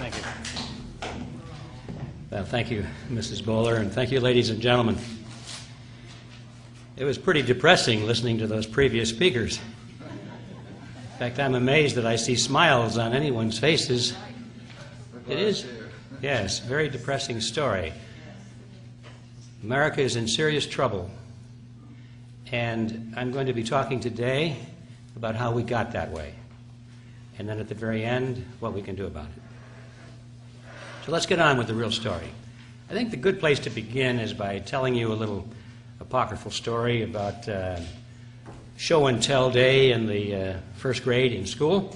Thank you. Well, thank you, Mrs. Bowler, and thank you, ladies and gentlemen. It was pretty depressing listening to those previous speakers. In fact, I'm amazed that I see smiles on anyone's faces. It is, yes, very depressing story. America is in serious trouble, and I'm going to be talking today about how we got that way, and then at the very end, what we can do about it. So let's get on with the real story. I think the good place to begin is by telling you a little apocryphal story about show and tell day in the first grade in school.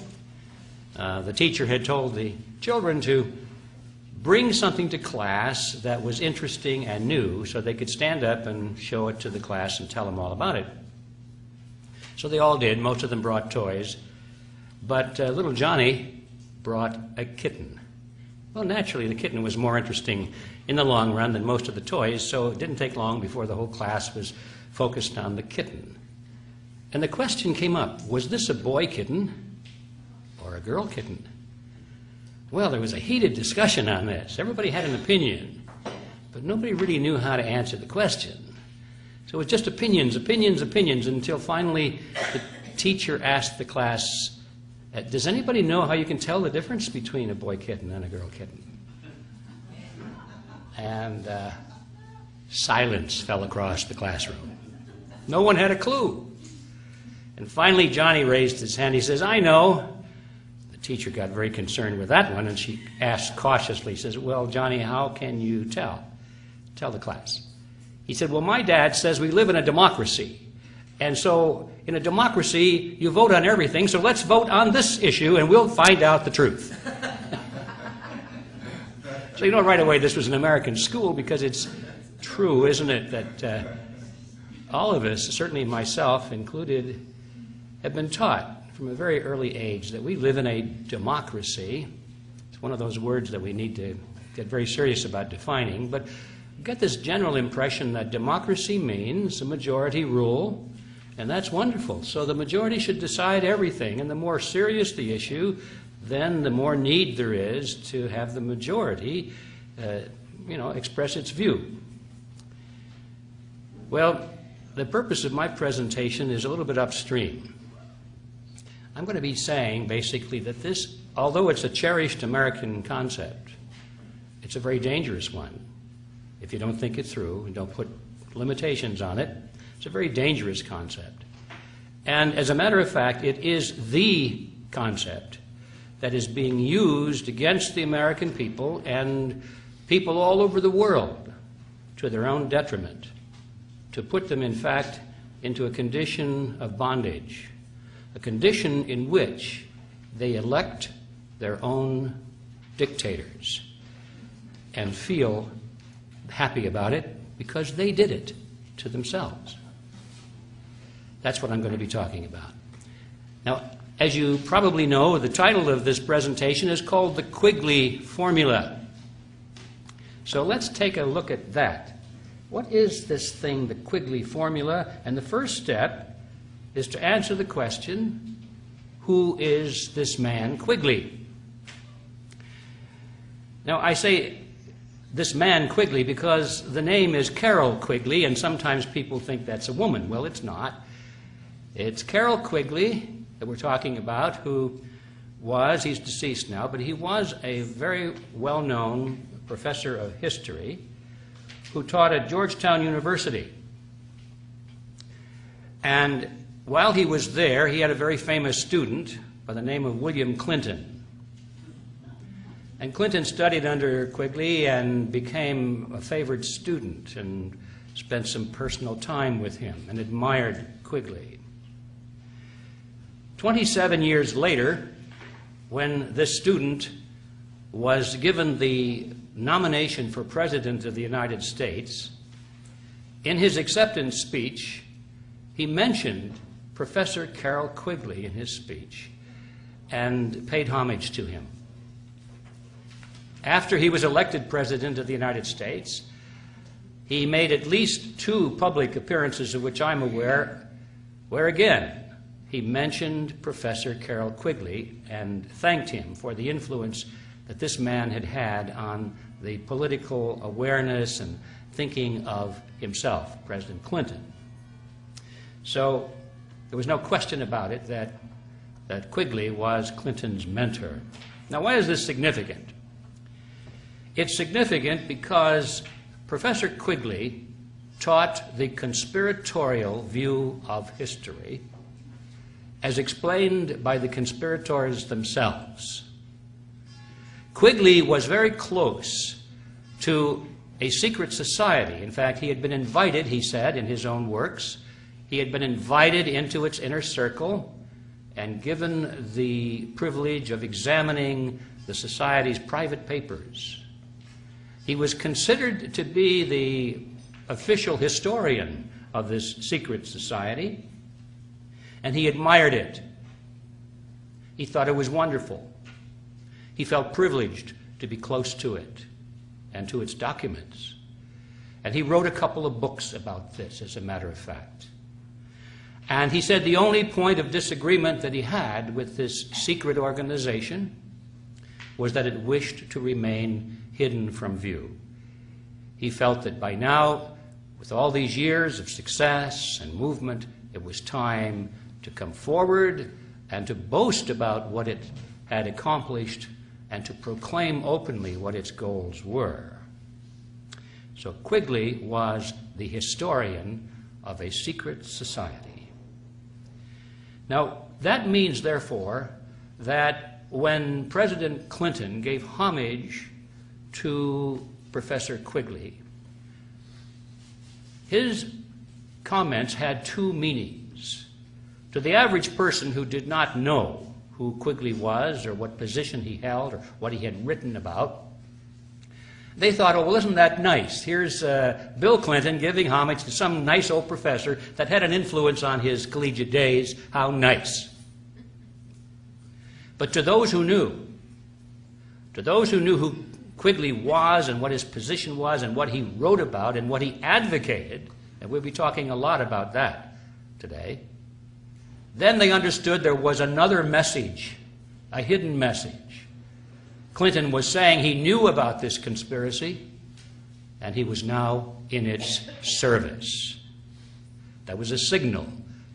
The teacher had told the children to bring something to class that was interesting and new so they could stand up and show it to the class and tell them all about it. So they all did. Most of them brought toys. But little Johnny brought a kitten. Well, naturally, the kitten was more interesting in the long run than most of the toys, so it didn't take long before the whole class was focused on the kitten. And the question came up, was this a boy kitten or a girl kitten? Well, there was a heated discussion on this. Everybody had an opinion, but nobody really knew how to answer the question. So it was just opinions, until finally the teacher asked the class, does anybody know how you can tell the difference between a boy kitten and a girl kitten? And silence fell across the classroom. No one had a clue. And finally Johnny raised his hand. He says, I know. The teacher got very concerned with that one, and she asked cautiously, says, well, Johnny, how can you tell? Tell the class. He said, well, my dad says we live in a democracy. And so in a democracy, you vote on everything, so let's vote on this issue and we'll find out the truth. So you know right away this was an American school, because it's true, isn't it, that all of us, certainly myself included, have been taught from a very early age that we live in a democracy. It's one of those words that we need to get very serious about defining, but get this general impression that democracy means a majority rule. And that's wonderful. So the majority should decide everything. And the more serious the issue, then the more need there is to have the majority, express its view. Well, the purpose of my presentation is a little bit upstream. I'm going to be saying, basically, that this, although it's a cherished American concept, it's a very dangerous one. If you don't think it through and don't put limitations on it, it's a very dangerous concept. And as a matter of fact, it is the concept that is being used against the American people and people all over the world to their own detriment, to put them, in fact, into a condition of bondage, a condition in which they elect their own dictators and feel happy about it because they did it to themselves. That's what I'm going to be talking about. Now, as you probably know, the title of this presentation is called the Quigley Formula. So let's take a look at that. What is this thing, the Quigley Formula? And the first step is to answer the question, who is this man Quigley? Now, I say this man Quigley because the name is Carroll Quigley, and sometimes people think that's a woman. Well, it's not. It's Carroll Quigley that we're talking about, who was, he's deceased now, but he was a very well-known professor of history who taught at Georgetown University. And while he was there, he had a very famous student by the name of William Clinton. And Clinton studied under Quigley and became a favored student and spent some personal time with him and admired Quigley. 27 years later, when this student was given the nomination for President of the United States, in his acceptance speech, he mentioned Professor Carroll Quigley in his speech and paid homage to him. After he was elected President of the United States, he made at least 2 public appearances of which I'm aware, where again he mentioned Professor Carroll Quigley and thanked him for the influence that this man had had on the political awareness and thinking of himself, President Clinton. So there was no question about it that Quigley was Clinton's mentor. Now, why is this significant? It's significant because Professor Quigley taught the conspiratorial view of history as explained by the conspirators themselves. Quigley was very close to a secret society. In fact, he had been invited, he said in his own works, he had been invited into its inner circle and given the privilege of examining the society's private papers. He was considered to be the official historian of this secret society, and he admired it. He thought it was wonderful. He felt privileged to be close to it and to its documents. And he wrote a couple of books about this, as a matter of fact. And he said the only point of disagreement that he had with this secret organization was that it wished to remain hidden from view. He felt that by now, with all these years of success and movement, it was time to come forward and to boast about what it had accomplished and to proclaim openly what its goals were. So Quigley was the historian of a secret society. Now, that means, therefore, that when President Clinton gave homage to Professor Quigley, his comments had two meanings. To the average person who did not know who Quigley was or what position he held or what he had written about, they thought, oh, well, isn't that nice? Here's Bill Clinton giving homage to some nice old professor that had an influence on his collegiate days. How nice. But to those who knew who Quigley was and what his position was and what he wrote about and what he advocated, and we'll be talking a lot about that today, then they understood there was another message, a hidden message. Clinton was saying he knew about this conspiracy, and he was now in its service. That was a signal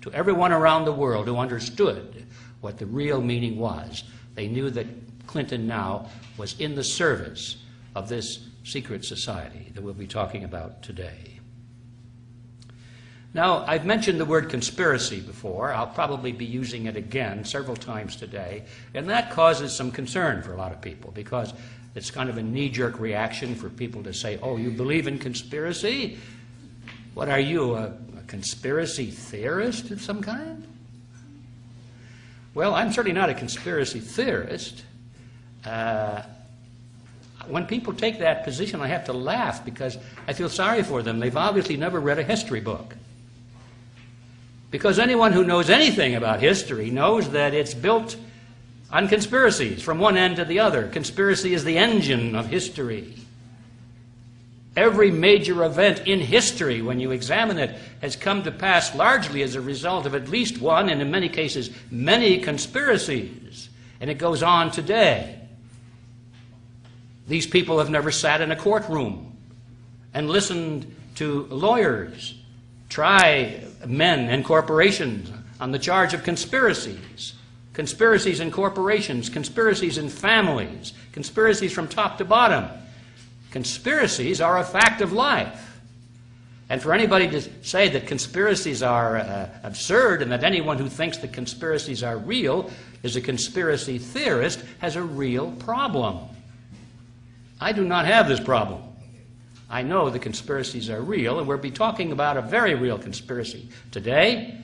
to everyone around the world who understood what the real meaning was. They knew that Clinton now was in the service of this secret society that we'll be talking about today. Now, I've mentioned the word conspiracy before. I'll probably be using it again several times today, and that causes some concern for a lot of people because it's kind of a knee-jerk reaction for people to say, oh, you believe in conspiracy? What are you, a conspiracy theorist of some kind? Well, I'm certainly not a conspiracy theorist. When people take that position, I have to laugh because I feel sorry for them. They've obviously never read a history book. Because anyone who knows anything about history knows that it's built on conspiracies from one end to the other. Conspiracy is the engine of history. Every major event in history, when you examine it, has come to pass largely as a result of at least one, and in many cases, many conspiracies. And it goes on today. These people have never sat in a courtroom and listened to lawyers try men and corporations on the charge of conspiracies. Conspiracies in corporations, conspiracies in families, conspiracies from top to bottom. Conspiracies are a fact of life. And for anybody to say that conspiracies are absurd and that anyone who thinks that conspiracies are real is a conspiracy theorist has a real problem. I do not have this problem. I know the conspiracies are real, and we'll be talking about a very real conspiracy today,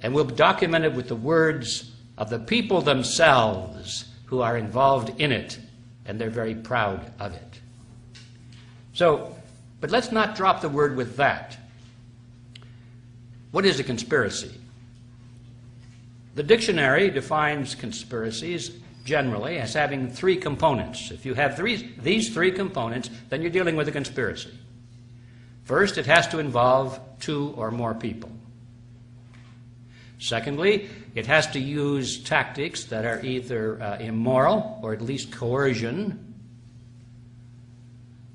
and we'll document it with the words of the people themselves who are involved in it, and they're very proud of it. So, but let's not drop the word with that. What is a conspiracy? The dictionary defines conspiracies generally as having three components. If you have these three components, then you're dealing with a conspiracy. First, it has to involve two or more people. Secondly, it has to use tactics that are either immoral or at least coercion.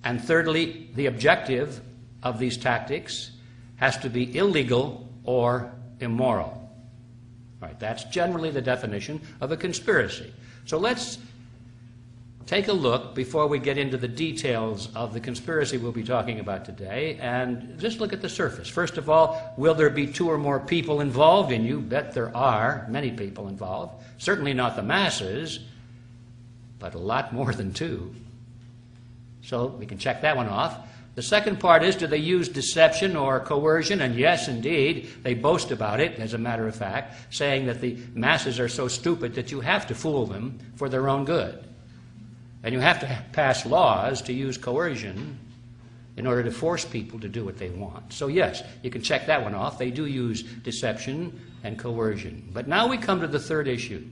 And thirdly, the objective of these tactics has to be illegal or immoral. Right, that's generally the definition of a conspiracy. So let's take a look, before we get into the details of the conspiracy we'll be talking about today, and just look at the surface. First of all, will there be 2 or more people involved? And you bet there are many people involved. Certainly not the masses, but a lot more than 2. So we can check that one off. The second part is, do they use deception or coercion? And yes, indeed, they boast about it, as a matter of fact, saying that the masses are so stupid that you have to fool them for their own good. And you have to pass laws to use coercion in order to force people to do what they want. So yes, you can check that one off. They do use deception and coercion. But now we come to the third issue.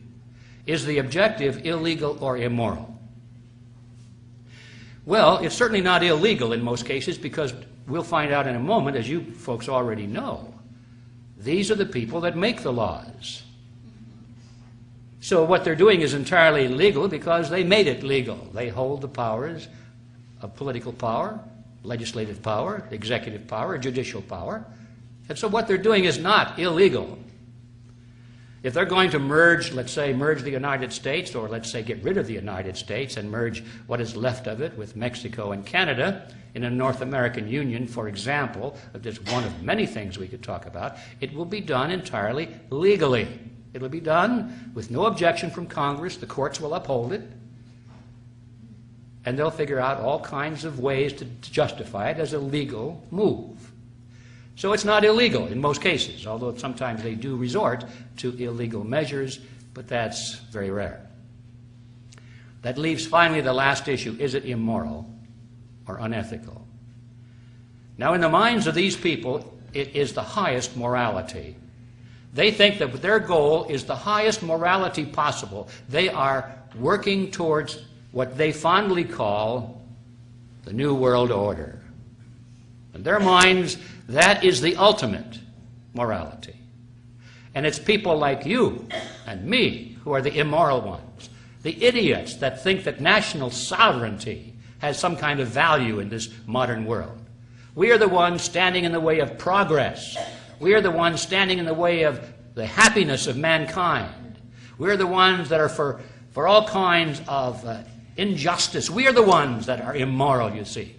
Is the objective illegal or immoral? Well, it's certainly not illegal in most cases, because we'll find out in a moment, as you folks already know, these are the people that make the laws. So what they're doing is entirely legal because they made it legal. They hold the powers of political power, legislative power, executive power, judicial power. And so what they're doing is not illegal. If they're going to merge, let's say, merge the United States, or let's say get rid of the United States and merge what is left of it with Mexico and Canada in a North American Union, for example, of just one of many things we could talk about, it will be done entirely legally. It'll be done with no objection from Congress. The courts will uphold it. And they'll figure out all kinds of ways to justify it as a legal move. So it's not illegal in most cases, although sometimes they do resort to illegal measures, but that's very rare. That leaves finally the last issue. Is it immoral or unethical? Now, in the minds of these people, it is the highest morality. They think that their goal is the highest morality possible. They are working towards what they fondly call the New World Order. In their minds, that is the ultimate morality. And it's people like you and me who are the immoral ones, the idiots that think that national sovereignty has some kind of value in this modern world. We are the ones standing in the way of progress. We are the ones standing in the way of the happiness of mankind. We are the ones that are for all kinds of injustice. We are the ones that are immoral, you see.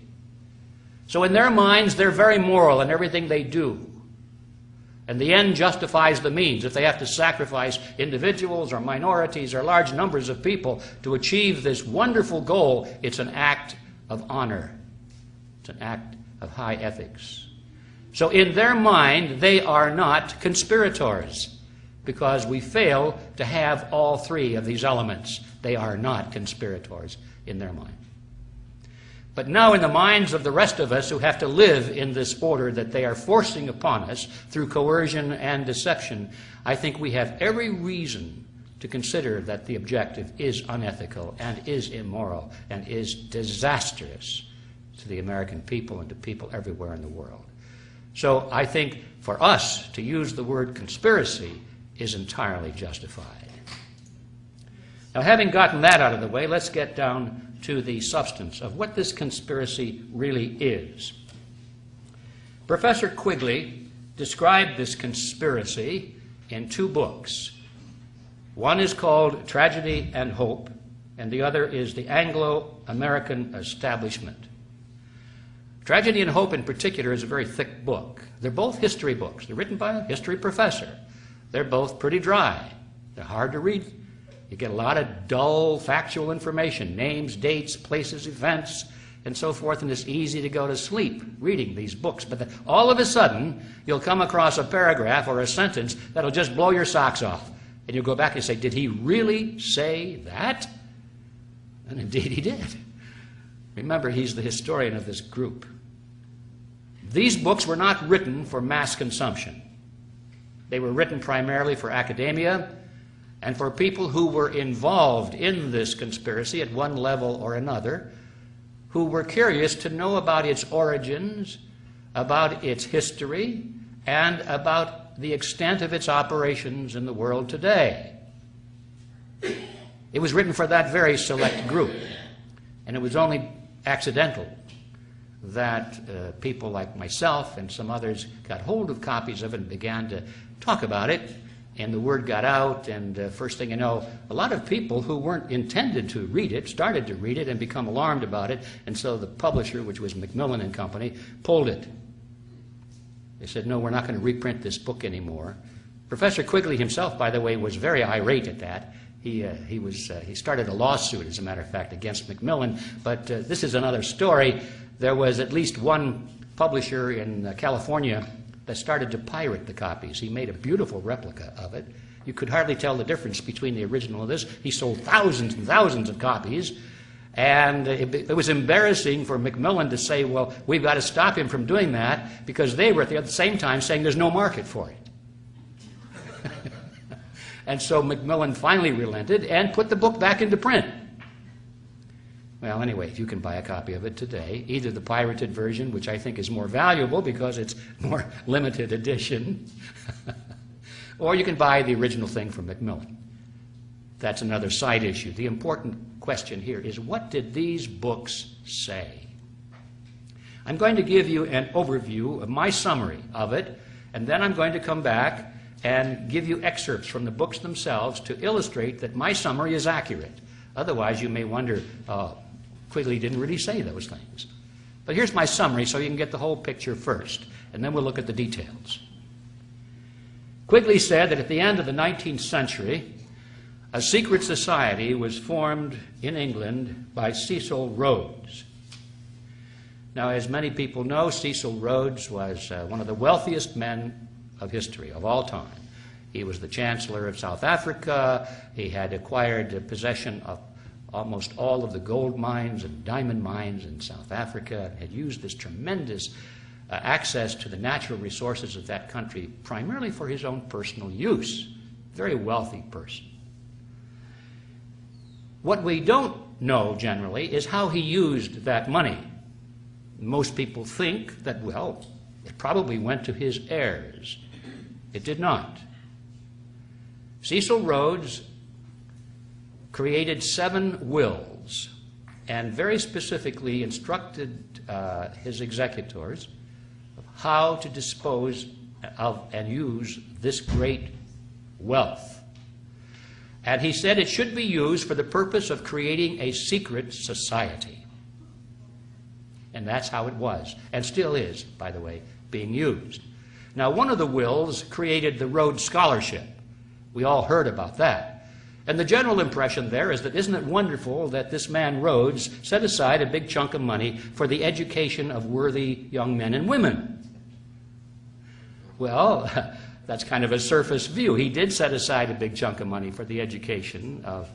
So in their minds, they're very moral in everything they do. And the end justifies the means. If they have to sacrifice individuals or minorities or large numbers of people to achieve this wonderful goal, it's an act of honor. It's an act of high ethics. So in their mind, they are not conspirators, because we fail to have all 3 of these elements. They are not conspirators in their mind. But now in the minds of the rest of us who have to live in this order that they are forcing upon us through coercion and deception, I think we have every reason to consider that the objective is unethical and is immoral and is disastrous to the American people and to people everywhere in the world. So I think for us to use the word conspiracy is entirely justified. Now, having gotten that out of the way, let's get down to the substance of what this conspiracy really is. Professor Quigley described this conspiracy in 2 books. One is called Tragedy and Hope, and the other is The Anglo-American Establishment. Tragedy and Hope in particular is a very thick book. They're both history books. They're written by a history professor. They're both pretty dry. They're hard to read. You get a lot of dull, factual information, names, dates, places, events, and so forth, and it's easy to go to sleep reading these books. But then all of a sudden, you'll come across a paragraph or a sentence that'll just blow your socks off. And you'll go back and say, did he really say that? And indeed he did. Remember, he's the historian of this group. These books were not written for mass consumption. They were written primarily for academia and for people who were involved in this conspiracy at one level or another, who were curious to know about its origins, about its history, and about the extent of its operations in the world today. It was written for that very select group, and it was only accidental that people like myself and some others got hold of copies of it and began to talk about it, and the word got out, and first thing you know, a lot of people who weren't intended to read it started to read it and become alarmed about it, and so the publisher, which was Macmillan and Company, pulled it. They said, no, we're not going to reprint this book anymore. Professor Quigley himself, by the way, was very irate at that. He started a lawsuit, as a matter of fact, against Macmillan, but this is another story. There was at least one publisher in California that started to pirate the copies. He made a beautiful replica of it. You could hardly tell the difference between the original and this. He sold thousands and thousands of copies, and it was embarrassing for Macmillan to say, well, we've got to stop him from doing that, because they were at the same time saying there's no market for it. And so Macmillan finally relented and put the book back into print. Well, anyway, you can buy a copy of it today, either the pirated version, which I think is more valuable because it's more limited edition, or you can buy the original thing from Macmillan. That's another side issue. The important question here is, what did these books say? I'm going to give you an overview of my summary of it, and then I'm going to come back and give you excerpts from the books themselves to illustrate that my summary is accurate. Otherwise, you may wonder, Quigley didn't really say those things. But here's my summary so you can get the whole picture first, and then we'll look at the details. Quigley said that at the end of the 19th century, a secret society was formed in England by Cecil Rhodes. Now, as many people know, Cecil Rhodes was one of the wealthiest men of history, of all time. He was the Chancellor of South Africa. He had acquired possession of almost all of the gold mines and diamond mines in South Africa, and had used this tremendous access to the natural resources of that country primarily for his own personal use. Very wealthy person. What we don't know generally is how he used that money. Most people think that, well, it probably went to his heirs. It did not. Cecil Rhodes created 7 wills and very specifically instructed his executors of how to dispose of and use this great wealth. And he said it should be used for the purpose of creating a secret society. And that's how it was, and still is, by the way, being used. Now, one of the wills created the Rhodes Scholarship. We all heard about that. And the general impression there is that, isn't it wonderful that this man Rhodes set aside a big chunk of money for the education of worthy young men and women? Well, that's kind of a surface view. He did set aside a big chunk of money for the education of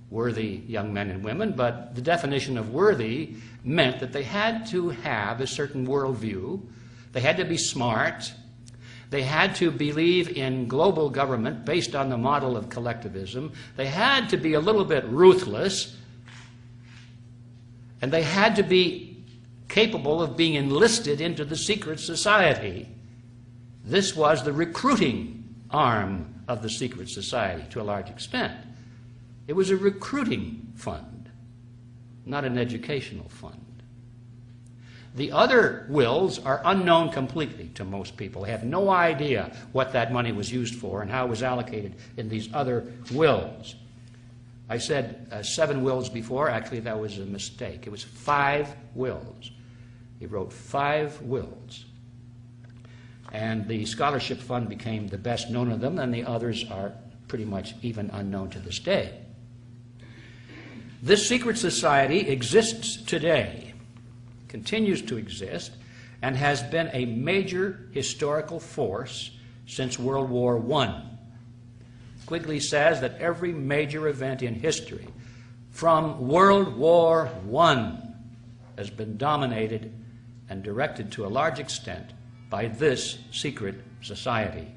worthy young men and women, but the definition of worthy meant that they had to have a certain worldview. They had to be smart. They had to believe in global government based on the model of collectivism. They had to be a little bit ruthless. And they had to be capable of being enlisted into the secret society. This was the recruiting arm of the secret society to a large extent. It was a recruiting fund, not an educational fund. The other wills are unknown completely to most people. They have no idea what that money was used for and how it was allocated in these other wills. I said 7 wills before. Actually, that was a mistake. It was 5 wills. He wrote 5 wills. And the scholarship fund became the best known of them, and the others are pretty much even unknown to this day. This secret society exists today, continues to exist, and has been a major historical force since World War I. Quigley says that every major event in history from World War I has been dominated and directed to a large extent by this secret society.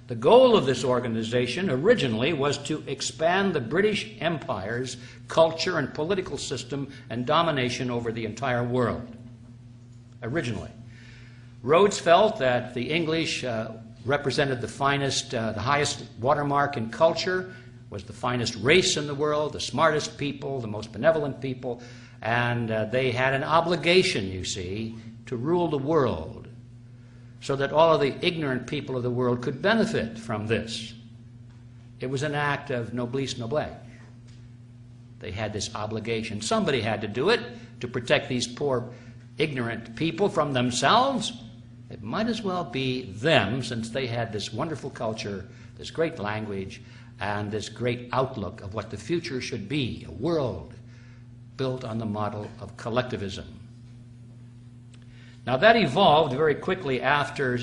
The goal of this organization originally was to expand the British Empire's culture and political system and domination over the entire world. Originally. Rhodes felt that the English represented the finest, the highest watermark in culture, was the finest race in the world, the smartest people, the most benevolent people, and they had an obligation, you see, to rule the world so that all of the ignorant people of the world could benefit from this. It was an act of noblesse noblesse. They had this obligation. Somebody had to do it to protect these poor, ignorant people from themselves. It might as well be them, since they had this wonderful culture, this great language, and this great outlook of what the future should be, a world built on the model of collectivism. Now that evolved very quickly after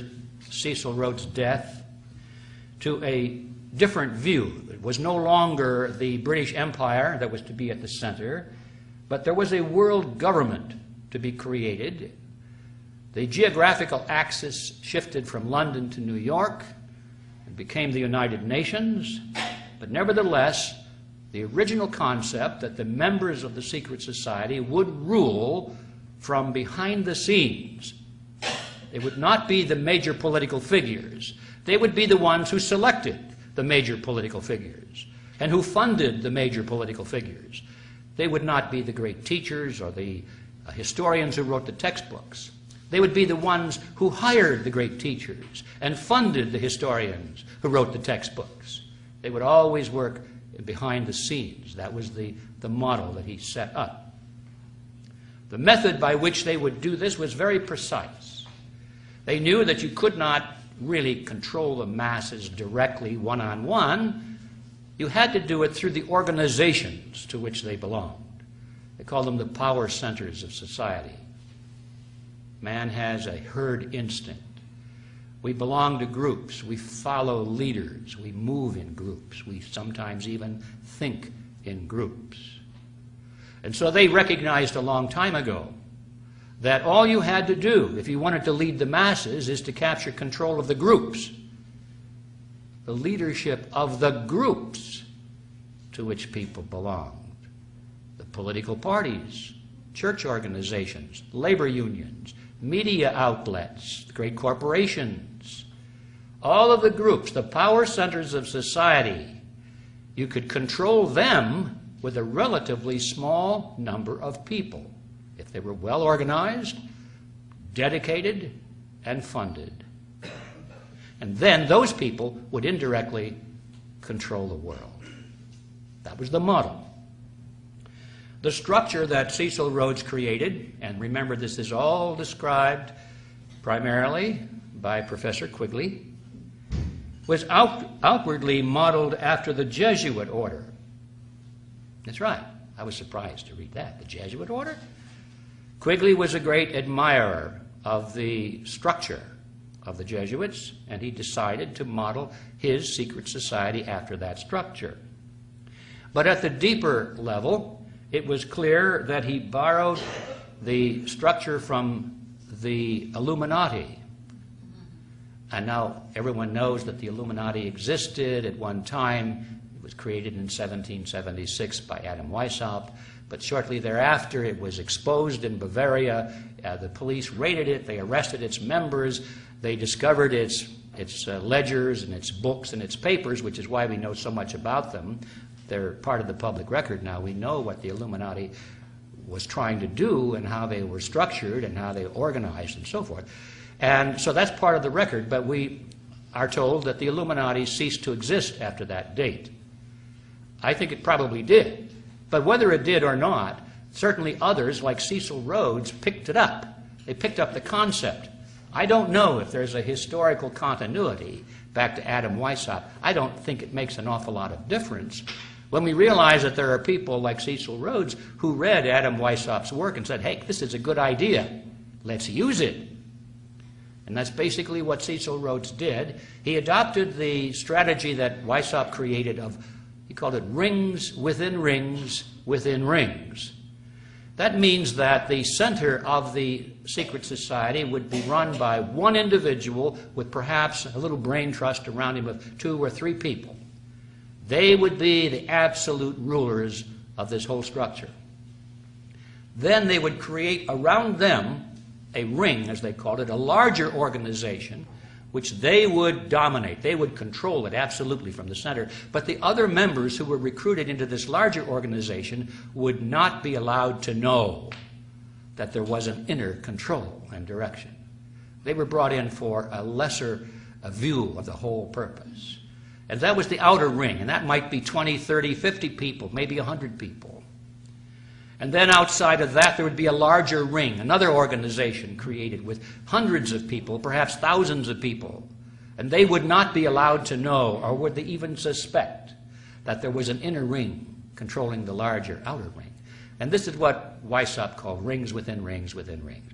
Cecil Rhodes' death to a different view. It was no longer the British Empire that was to be at the center, but there was a world government to be created. The geographical axis shifted from London to New York and became the United Nations, but nevertheless, the original concept that the members of the secret society would rule from behind the scenes. They would not be the major political figures. They would be the ones who selected the major political figures and who funded the major political figures. They would not be the great teachers or the historians who wrote the textbooks. They would be the ones who hired the great teachers and funded the historians who wrote the textbooks. They would always work behind the scenes. That was the model that he set up. The method by which they would do this was very precise. They knew that you could not really control the masses directly, one-on-one. You had to do it through the organizations to which they belonged. They called them the power centers of society. Man has a herd instinct. We belong to groups. We follow leaders. We move in groups. We sometimes even think in groups. And so they recognized a long time ago that all you had to do if you wanted to lead the masses is to capture control of the groups, the leadership of the groups to which people belonged, the political parties, church organizations, labor unions, media outlets, the great corporations, all of the groups, the power centers of society. You could control them with a relatively small number of people if they were well organized, dedicated, and funded. And then those people would indirectly control the world. That was the model. The structure that Cecil Rhodes created, and remember this is all described primarily by Professor Quigley, was outwardly modeled after the Jesuit order. That's right. I was surprised to read that. The Jesuit order? Quigley was a great admirer of the structure of the Jesuits, and he decided to model his secret society after that structure. But at the deeper level, it was clear that he borrowed the structure from the Illuminati. And now everyone knows that the Illuminati existed at one time. It was created in 1776 by Adam Weishaupt, but shortly thereafter it was exposed in Bavaria. The police raided it, they arrested its members, they discovered its ledgers and its books and its papers, which is why we know so much about them. They're part of the public record now. We know what the Illuminati was trying to do and how they were structured and how they organized and so forth. And so that's part of the record, but we are told that the Illuminati ceased to exist after that date. I think it probably did. But whether it did or not, certainly others, like Cecil Rhodes, picked it up. They picked up the concept. I don't know if there's a historical continuity back to Adam Weishaupt. I don't think it makes an awful lot of difference when we realize that there are people like Cecil Rhodes who read Adam Weishaupt's work and said, hey, this is a good idea. Let's use it. And that's basically what Cecil Rhodes did. He adopted the strategy that Weishaupt created of, he called it rings within rings within rings. That means that the center of the secret society would be run by one individual with perhaps a little brain trust around him of 2 or 3 people. They would be the absolute rulers of this whole structure. Then they would create around them a ring, as they called it, a larger organization, which they would dominate. They would control it absolutely from the center. But the other members who were recruited into this larger organization would not be allowed to know that there was an inner control and direction. They were brought in for a lesser view of the whole purpose. And that was the outer ring, and that might be 20, 30, 50 people, maybe 100 people. And then outside of that, there would be a larger ring, another organization created with hundreds of people, perhaps thousands of people. And they would not be allowed to know, or would they even suspect, that there was an inner ring controlling the larger outer ring. And this is what Weishaupt called rings within rings within rings.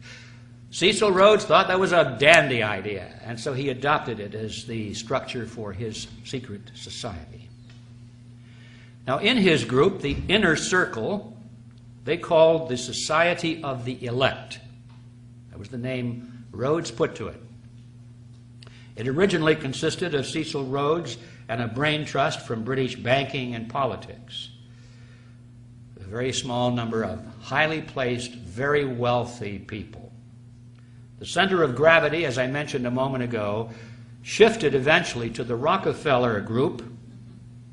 Cecil Rhodes thought that was a dandy idea, and so he adopted it as the structure for his secret society. Now, in his group, the inner circle, they called the Society of the Elect. That was the name Rhodes put to it. It originally consisted of Cecil Rhodes and a brain trust from British banking and politics. A very small number of highly placed, very wealthy people. The center of gravity, as I mentioned a moment ago, shifted eventually to the Rockefeller Group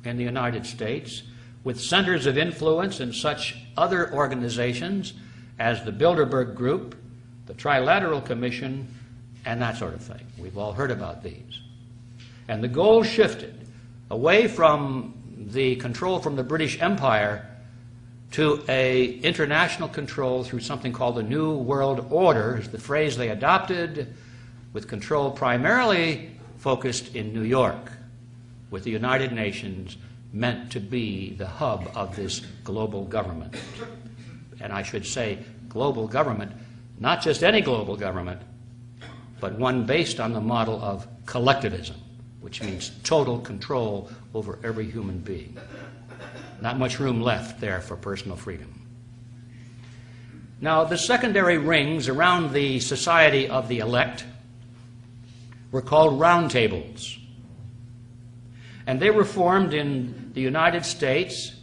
in the United States, with centers of influence in such other organizations as the Bilderberg Group, the Trilateral Commission, and that sort of thing. We've all heard about these. And the goal shifted away from the control from the British Empire to an international control through something called the New World Order, is the phrase they adopted, with control primarily focused in New York, with the United Nations meant to be the hub of this global government. And I should say global government, not just any global government, but one based on the model of collectivism, which means total control over every human being. Not much room left there for personal freedom. Now, the secondary rings around the Society of the Elect were called roundtables. And they were formed in the United States,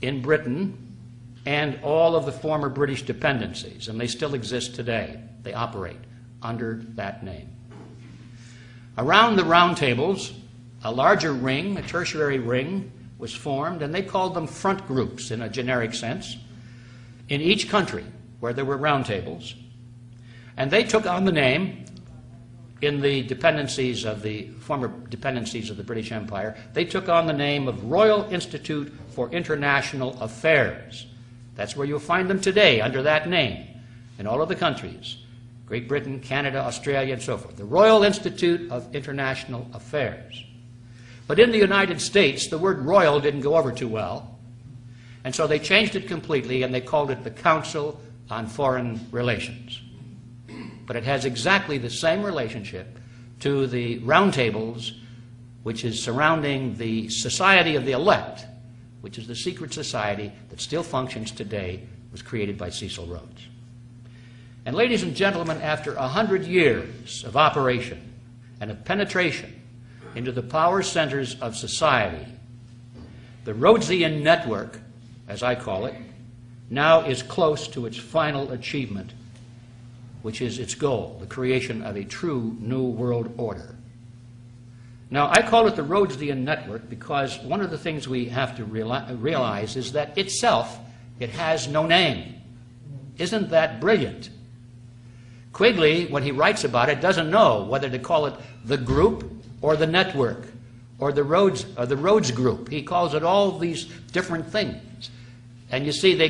in Britain, and all of the former British dependencies. And they still exist today. They operate under that name. Around the roundtables, a larger ring, a tertiary ring, was formed, and they called them front groups in a generic sense, in each country where there were roundtables. And they took on the name, in the dependencies of the former dependencies of the British Empire, they took on the name of Royal Institute for International Affairs. That's where you'll find them today, under that name, in all of the countries, Great Britain, Canada, Australia, and so forth. The Royal Institute of International Affairs. But in the United States, the word royal didn't go over too well, and so they changed it completely, and they called it the Council on Foreign Relations. But it has exactly the same relationship to the roundtables, which is surrounding the Society of the Elect, which is the secret society that still functions today, was created by Cecil Rhodes. And ladies and gentlemen, after 100 years of operation and of penetration into the power centers of society, the Rhodesian Network, as I call it, now is close to its final achievement, which is its goal, the creation of a true New World Order. Now, I call it the Rhodesian Network because one of the things we have to realize is that itself, it has no name. Isn't that brilliant? Quigley, when he writes about it, doesn't know whether to call it the group or the network or the Rhodes group. He calls it all these different things. And you see, they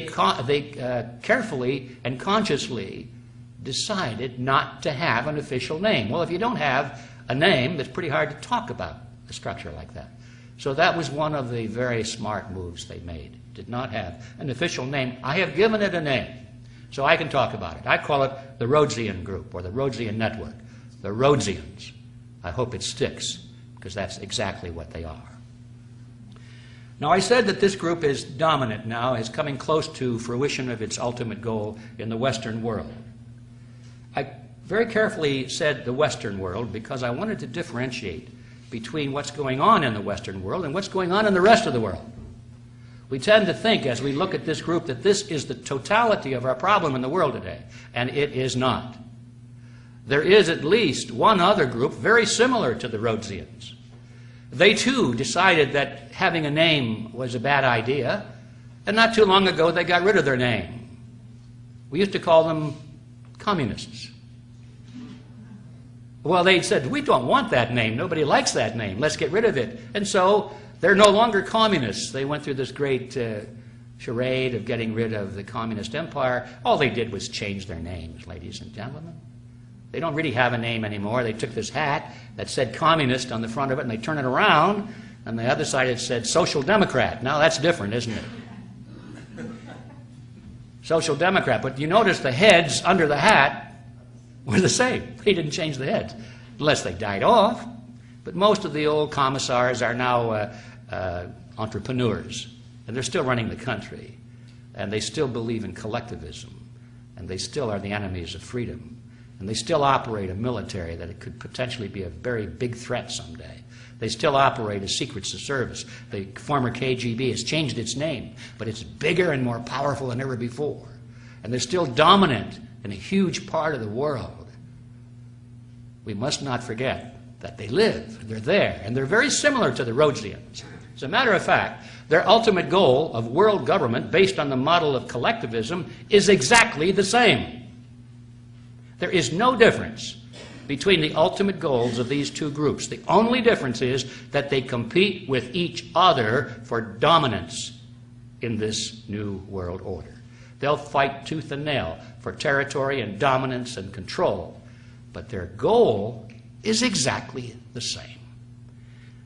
carefully and consciously decided not to have an official name. Well, if you don't have a name, it's pretty hard to talk about a structure like that. So that was one of the very smart moves they made. Did not have an official name. I have given it a name, so I can talk about it. I call it the Rhodesian Group or the Rhodesian Network, the Rhodesians. I hope it sticks, because that's exactly what they are. Now, I said that this group is dominant now, is coming close to fruition of its ultimate goal in the Western world. I very carefully said the Western world because I wanted to differentiate between what's going on in the Western world and what's going on in the rest of the world. We tend to think, as we look at this group, that this is the totality of our problem in the world today, and it is not. there is at least one other group very similar to the Rhodesians. They too decided that having a name was a bad idea, and not too long ago they got rid of their name. We used to call them communists. Well, they said, we don't want that name. Nobody likes that name. Let's get rid of it. And so they're no longer communists. They went through this great charade of getting rid of the communist empire. All they did was change their names, ladies and gentlemen. They don't really have a name anymore. They took this hat that said communist on the front of it, and they turned it around, and the other side it said social democrat. Now that's different, isn't it? Social democrat. But you notice the heads under the hat were the same. They didn't change the heads, unless they died off. But most of the old commissars are now entrepreneurs, and they're still running the country, and they still believe in collectivism, and they still are the enemies of freedom, and they still operate a military that it could potentially be a very big threat someday. They still operate a secret service. The former KGB has changed its name, but it's bigger and more powerful than ever before, and they're still dominant in a huge part of the world. We must not forget that they live, they're there, and they're very similar to the Rhodesians. As a matter of fact, their ultimate goal of world government based on the model of collectivism is exactly the same. There is no difference between the ultimate goals of these two groups. The only difference is that they compete with each other for dominance in this new world order. They'll fight tooth and nail for territory and dominance and control, but their goal is exactly the same.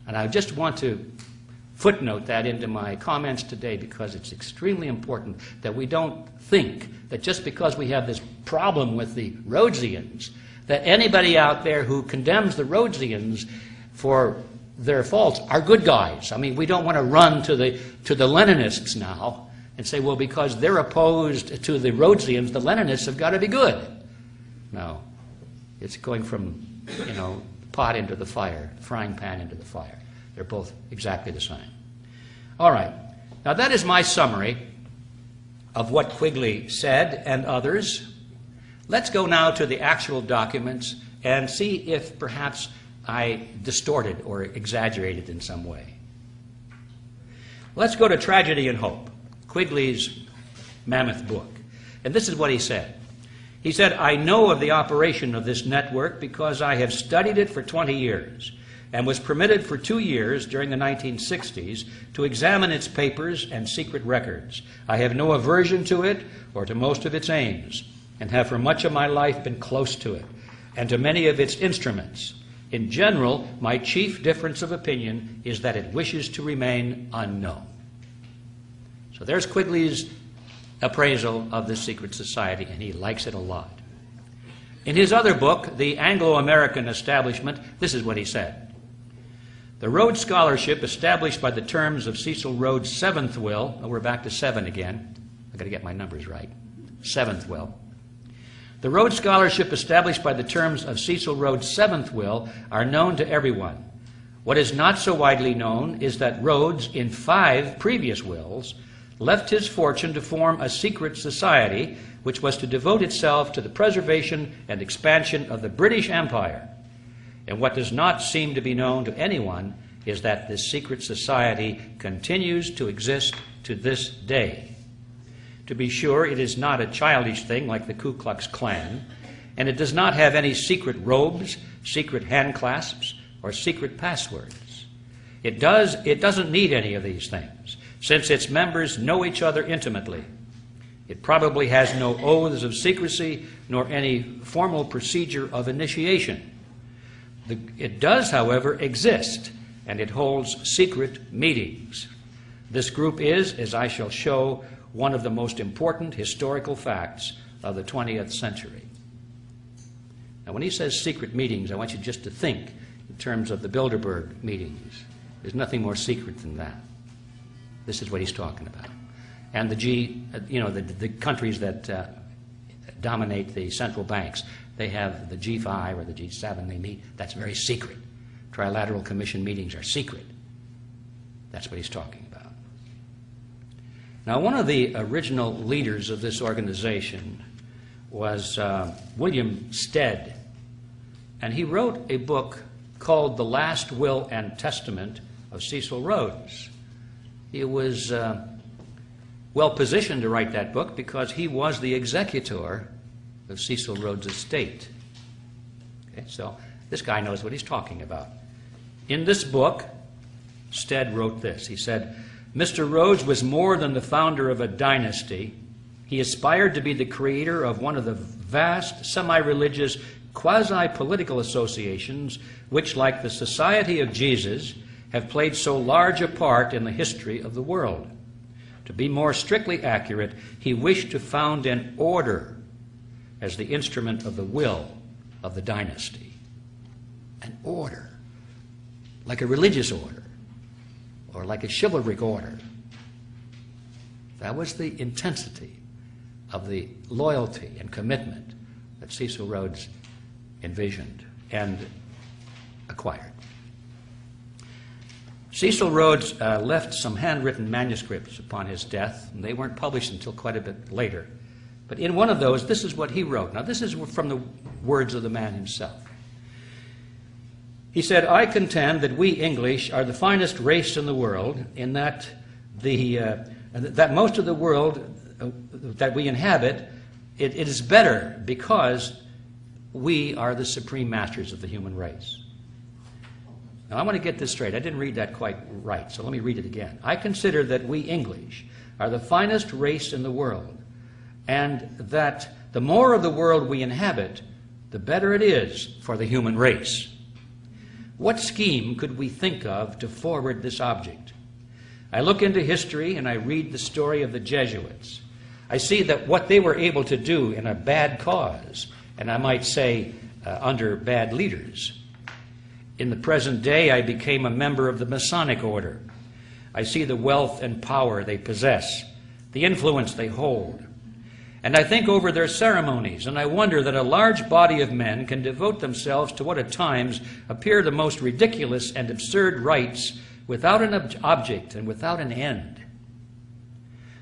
And I just want to footnote that into my comments today because it's extremely important that we don't think that just because we have this problem with the Rhodesians, that anybody out there who condemns the Rhodesians for their faults are good guys. I mean, we don't want to run to the Leninists now and say, well, because they're opposed to the Rhodesians, the Leninists have got to be good. No. It's going from, pot into the fire, frying pan into the fire. They're both exactly the same. All right. Now, that is my summary of what Quigley said and others. Let's go now to the actual documents and see if perhaps I distorted or exaggerated in some way. Let's go to Tragedy and Hope, Quigley's mammoth book. And this is what he said. He said, I know of the operation of this network because I have studied it for 20 years and was permitted for 2 years during the 1960s to examine its papers and secret records. I have no aversion to it or to most of its aims, and have for much of my life been close to it and to many of its instruments. In general, my chief difference of opinion is that it wishes to remain unknown. So there's Quigley's appraisal of the secret society, and he likes it a lot. In his other book, The Anglo-American Establishment, this is what he said. The Rhodes Scholarship, established by the terms of Cecil Rhodes' seventh will, we're back to 7 again. I've got to get my numbers right. 7th will. The Rhodes Scholarship, established by the terms of Cecil Rhodes' 7th will, are known to everyone. What is not so widely known is that Rhodes, in 5 previous wills, left his fortune to form a secret society which was to devote itself to the preservation and expansion of the British Empire. And what does not seem to be known to anyone is that this secret society continues to exist to this day. To be sure, it is not a childish thing like the Ku Klux Klan, and it does not have any secret robes, secret handclasps, or secret passwords. It doesn't need any of these things, since its members know each other intimately. It probably has no oaths of secrecy, nor any formal procedure of initiation. It does, however, exist, and it holds secret meetings. This group is, as I shall show, one of the most important historical facts of the 20th century. Now, when he says secret meetings, I want you just to think in terms of the Bilderberg meetings. There's nothing more secret than that. This is what he's talking about. And the countries that dominate the central banks, they have the G5 or the G7, they meet. That's very secret. Trilateral Commission meetings are secret. That's what he's talking about. Now, one of the original leaders of this organization was William Stead. And he wrote a book called The Last Will and Testament of Cecil Rhodes. He was well positioned to write that book because he was the executor of Cecil Rhodes' estate. Okay, so this guy knows what he's talking about. In this book, Stead wrote this. He said, Mr. Rhodes was more than the founder of a dynasty. He aspired to be the creator of one of the vast semi-religious quasi-political associations which, like the Society of Jesus, have played so large a part in the history of the world. To be more strictly accurate, he wished to found an order as the instrument of the will of the dynasty. An order, like a religious order, or like a chivalric order. That was the intensity of the loyalty and commitment that Cecil Rhodes envisioned and acquired. Cecil Rhodes left some handwritten manuscripts upon his death, and they weren't published until quite a bit later. But in one of those, this is what he wrote. Now, this is from the words of the man himself. He said, I contend that we English are the finest race in the world, in that that most of the world that we inhabit, it is better because we are the supreme masters of the human race. Now, I want to get this straight. I didn't read that quite right, so let me read it again. I consider that we English are the finest race in the world, and that the more of the world we inhabit, the better it is for the human race. What scheme could we think of to forward this object? I look into history and I read the story of the Jesuits. I see that what they were able to do in a bad cause, and I might say under bad leaders. In the present day, I became a member of the Masonic order. I see the wealth and power they possess, the influence they hold. And I think over their ceremonies, and I wonder that a large body of men can devote themselves to what at times appear the most ridiculous and absurd rites without an object and without an end.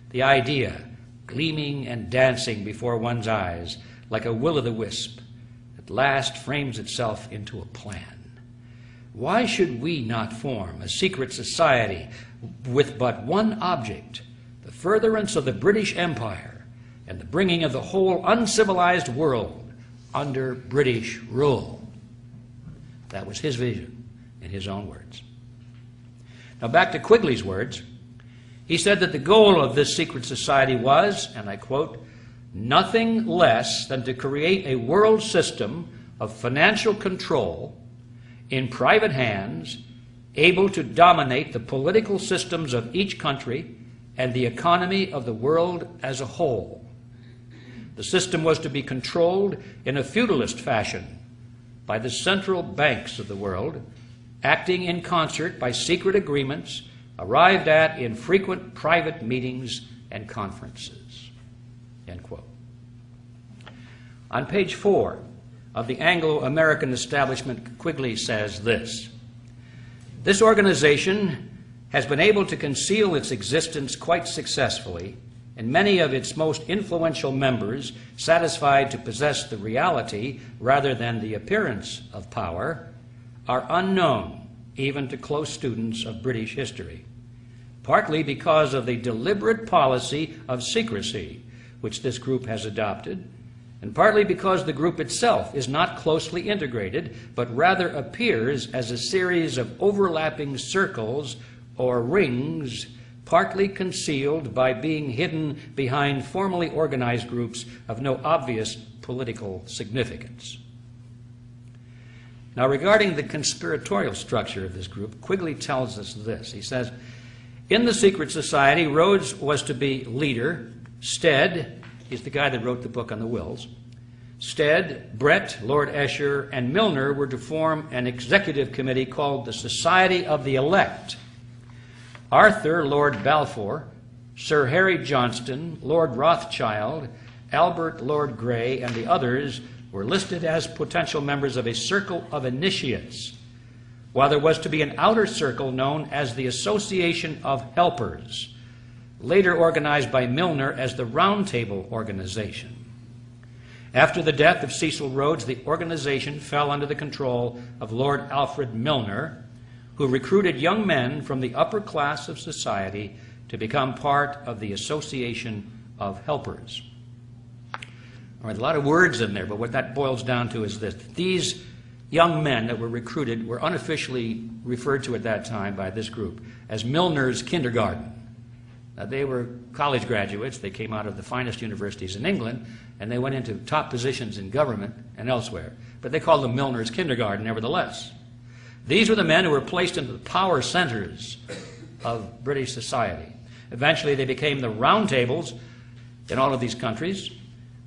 The idea, gleaming and dancing before one's eyes like a will-o'-the-wisp, at last frames itself into a plan. Why should we not form a secret society with but one object, the furtherance of the British Empire, and the bringing of the whole uncivilized world under British rule? That was his vision, in his own words. Now back to Quigley's words. He said that the goal of this secret society was, and I quote, nothing less than to create a world system of financial control in private hands, able to dominate the political systems of each country and the economy of the world as a whole. The system was to be controlled in a feudalist fashion by the central banks of the world, acting in concert by secret agreements arrived at in frequent private meetings and conferences. End quote. On page 4 of the Anglo-American Establishment, Quigley says this: this organization has been able to conceal its existence quite successfully, and many of its most influential members, satisfied to possess the reality rather than the appearance of power, are unknown even to close students of British history, partly because of the deliberate policy of secrecy which this group has adopted, and partly because the group itself is not closely integrated, but rather appears as a series of overlapping circles or rings, partly concealed by being hidden behind formally organized groups of no obvious political significance. Now, regarding the conspiratorial structure of this group, Quigley tells us this. He says, in the secret society, Rhodes was to be leader. Stead, he's the guy that wrote the book on the wills. Stead, Brett, Lord Esher, and Milner were to form an executive committee called the Society of the Elect. Arthur, Lord Balfour, Sir Harry Johnston, Lord Rothschild, Albert, Lord Grey, and the others were listed as potential members of a circle of initiates, while there was to be an outer circle known as the Association of Helpers, later organized by Milner as the Round Table Organization. After the death of Cecil Rhodes, the organization fell under the control of Lord Alfred Milner, who recruited young men from the upper class of society to become part of the Association of Helpers. All right, a lot of words in there, but what that boils down to is this. These young men that were recruited were unofficially referred to at that time by this group as Milner's Kindergarten. Now, they were college graduates. They came out of the finest universities in England, and they went into top positions in government and elsewhere. But they called them Milner's Kindergarten, nevertheless. These were the men who were placed into the power centers of British society. Eventually, they became the round tables in all of these countries,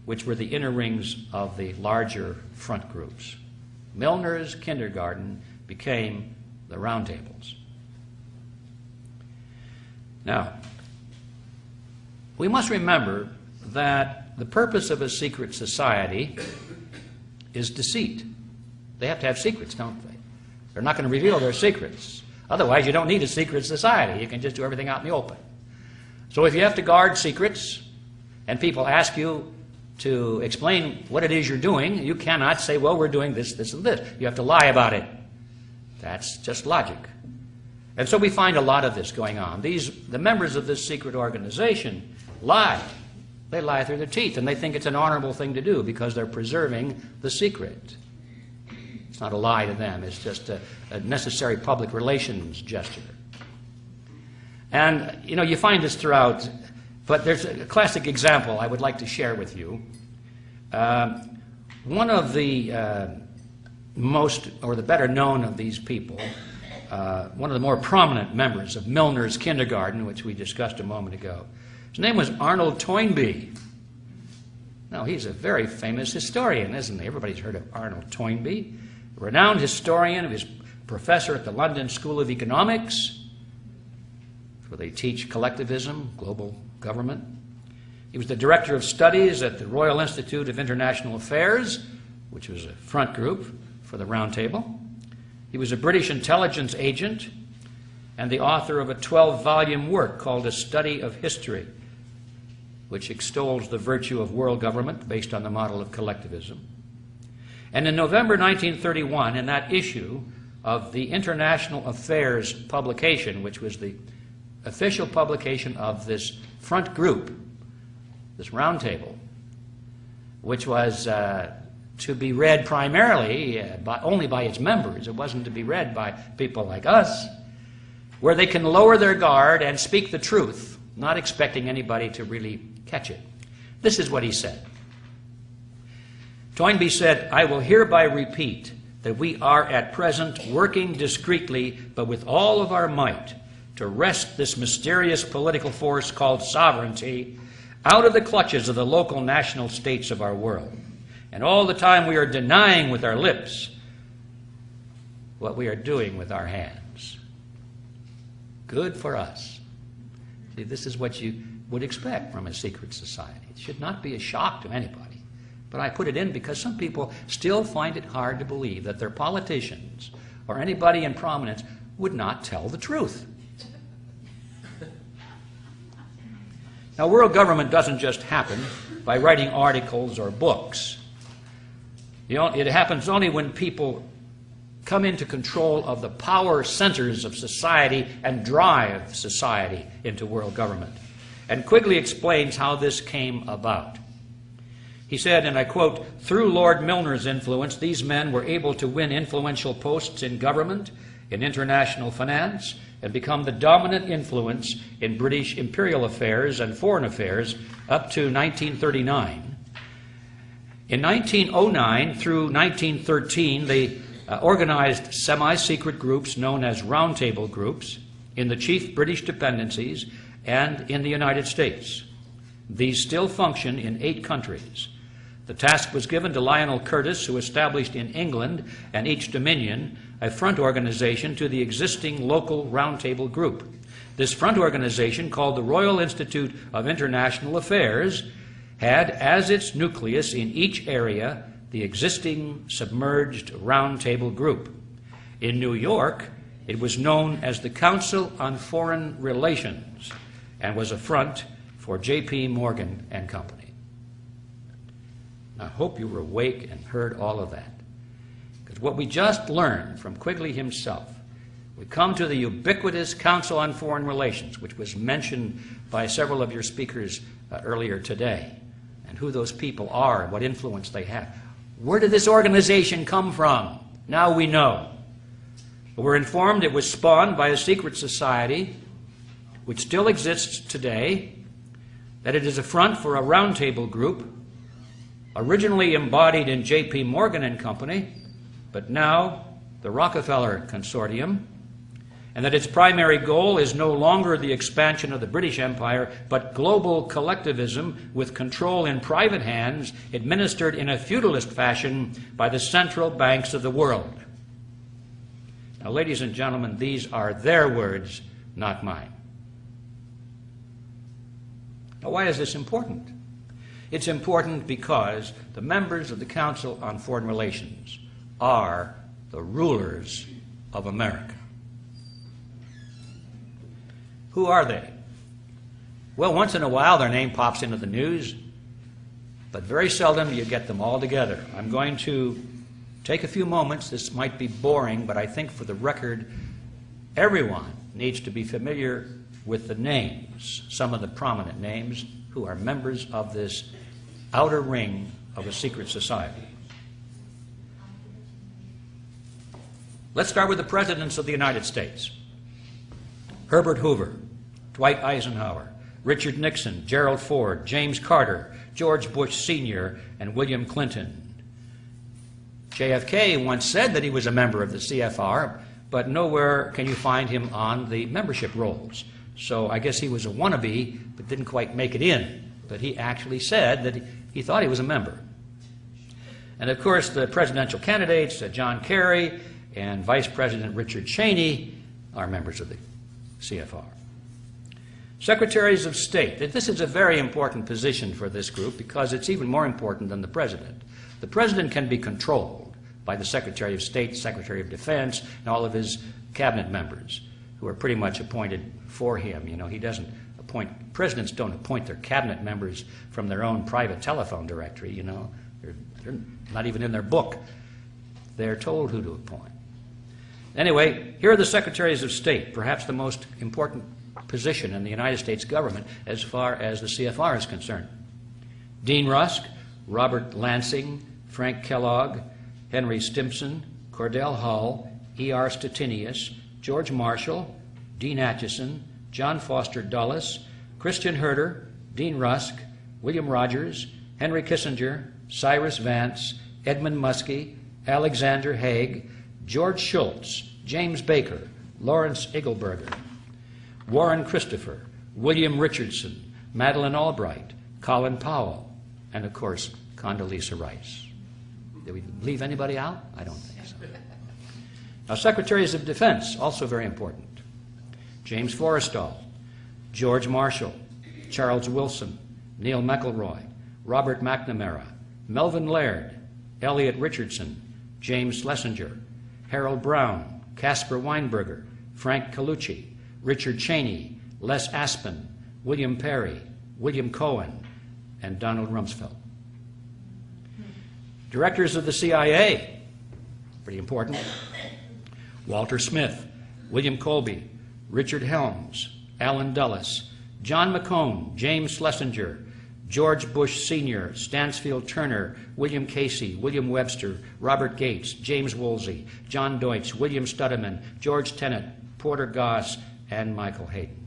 which were the inner rings of the larger front groups. Milner's Kindergarten became the round tables. Now, we must remember that the purpose of a secret society is deceit. They have to have secrets, don't they? They're not going to reveal their secrets. Otherwise, you don't need a secret society. You can just do everything out in the open. So if you have to guard secrets, and people ask you to explain what it is you're doing, you cannot say, well, we're doing this, this, and this. You have to lie about it. That's just logic. And so we find a lot of this going on. The members of this secret organization lie. They lie through their teeth, and they think it's an honorable thing to do because they're preserving the secret. It's not a lie to them. It's just a necessary public relations gesture. And, you know, you find this throughout. But there's a classic example I would like to share with you. One of the most, or the better known of these people, one of the more prominent members of Milner's Kindergarten, which we discussed a moment ago, his name was Arnold Toynbee. Now, he's a very famous historian, isn't he? Everybody's heard of Arnold Toynbee, a renowned historian. He was professor at the London School of Economics, where they teach collectivism, global government. He was the director of studies at the Royal Institute of International Affairs, which was a front group for the Round Table. He was a British intelligence agent and the author of a 12-volume work called A Study of History, which extols the virtue of world government based on the model of collectivism. And in November 1931, in that issue of the International Affairs publication, which was the official publication of this front group, this round table, which was to be read primarily only by its members. It wasn't to be read by people like us, where they can lower their guard and speak the truth, not expecting anybody to really catch it. This is what he said. Toynbee said, "I will hereby repeat that we are at present working discreetly, but with all of our might, to wrest this mysterious political force called sovereignty out of the clutches of the local national states of our world. And all the time we are denying with our lips what we are doing with our hands." Good for us. See, this is what you would expect from a secret society. It should not be a shock to anybody. But I put it in because some people still find it hard to believe that their politicians or anybody in prominence would not tell the truth. Now, world government doesn't just happen by writing articles or books. You know, it happens only when people come into control of the power centers of society and drive society into world government. And Quigley explains how this came about. He said, and I quote, "Through Lord Milner's influence, these men were able to win influential posts in government, in international finance, and become the dominant influence in British imperial affairs and foreign affairs up to 1939. In 1909 through 1913, they organized semi-secret groups known as Round Table groups in the chief British dependencies and in the United States. These still function in 8 countries. The task was given to Lionel Curtis, who established in England and each dominion a front organization to the existing local Round Table group. This front organization, called the Royal Institute of International Affairs, had as its nucleus in each area the existing submerged Round Table group. In New York, it was known as the Council on Foreign Relations and was a front for J.P. Morgan and Company. I hope you were awake and heard all of that. Because what we just learned from Quigley himself, we come to the ubiquitous Council on Foreign Relations, which was mentioned by several of your speakers earlier today, and who those people are and what influence they have. Where did this organization come from? Now we know. We're informed it was spawned by a secret society which still exists today, that it is a front for a roundtable group originally embodied in J.P. Morgan and Company, but now the Rockefeller Consortium, and that its primary goal is no longer the expansion of the British Empire, but global collectivism with control in private hands, administered in a feudalist fashion by the central banks of the world. Now, ladies and gentlemen, these are their words, not mine. Now, why is this important? It's important because the members of the Council on Foreign Relations are the rulers of America. Who are they? Well, once in a while their name pops into the news, but very seldom you get them all together. I'm going to take a few moments. This might be boring, but I think for the record, everyone needs to be familiar with the names, some of the prominent names, who are members of this outer ring of a secret society. Let's start with the presidents of the United States. Herbert Hoover, Dwight Eisenhower, Richard Nixon, Gerald Ford, James Carter, George Bush Sr., and William Clinton. JFK once said that he was a member of the CFR, but nowhere can you find him on the membership rolls. So I guess he was a wannabe, but didn't quite make it in. But he actually said that he thought he was a member. And of course, the presidential candidates, John Kerry and Vice President Richard Cheney, are members of the CFR. Secretaries of State. This is a very important position for this group because it's even more important than the president. The president can be controlled by the Secretary of State, Secretary of Defense, and all of his cabinet members, who are pretty much appointed for him. You know, he doesn't appoint, presidents don't appoint their cabinet members from their own private telephone directory, you know. They're not even in their book. They're told who to appoint. Anyway, here are the Secretaries of State, perhaps the most important position in the United States government as far as the CFR is concerned. Dean Rusk, Robert Lansing, Frank Kellogg, Henry Stimson, Cordell Hull, E.R. Stettinius, George Marshall, Dean Acheson, John Foster Dulles, Christian Herter, Dean Rusk, William Rogers, Henry Kissinger, Cyrus Vance, Edmund Muskie, Alexander Haig, George Shultz, James Baker, Lawrence Eagleburger, Warren Christopher, William Richardson, Madeleine Albright, Colin Powell, and of course, Condoleezza Rice. Did we leave anybody out? I don't think so. Now, Secretaries of Defense, also very important. James Forrestal, George Marshall, Charles Wilson, Neil McElroy, Robert McNamara, Melvin Laird, Elliot Richardson, James Schlesinger, Harold Brown, Caspar Weinberger, Frank Colucci, Richard Cheney, Les Aspin, William Perry, William Cohen, and Donald Rumsfeld. Directors of the CIA, pretty important. Walter Smith, William Colby, Richard Helms, Alan Dulles, John McCone, James Schlesinger, George Bush Sr., Stansfield Turner, William Casey, William Webster, Robert Gates, James Woolsey, John Deutsch, William Studeman, George Tenet, Porter Goss, and Michael Hayden.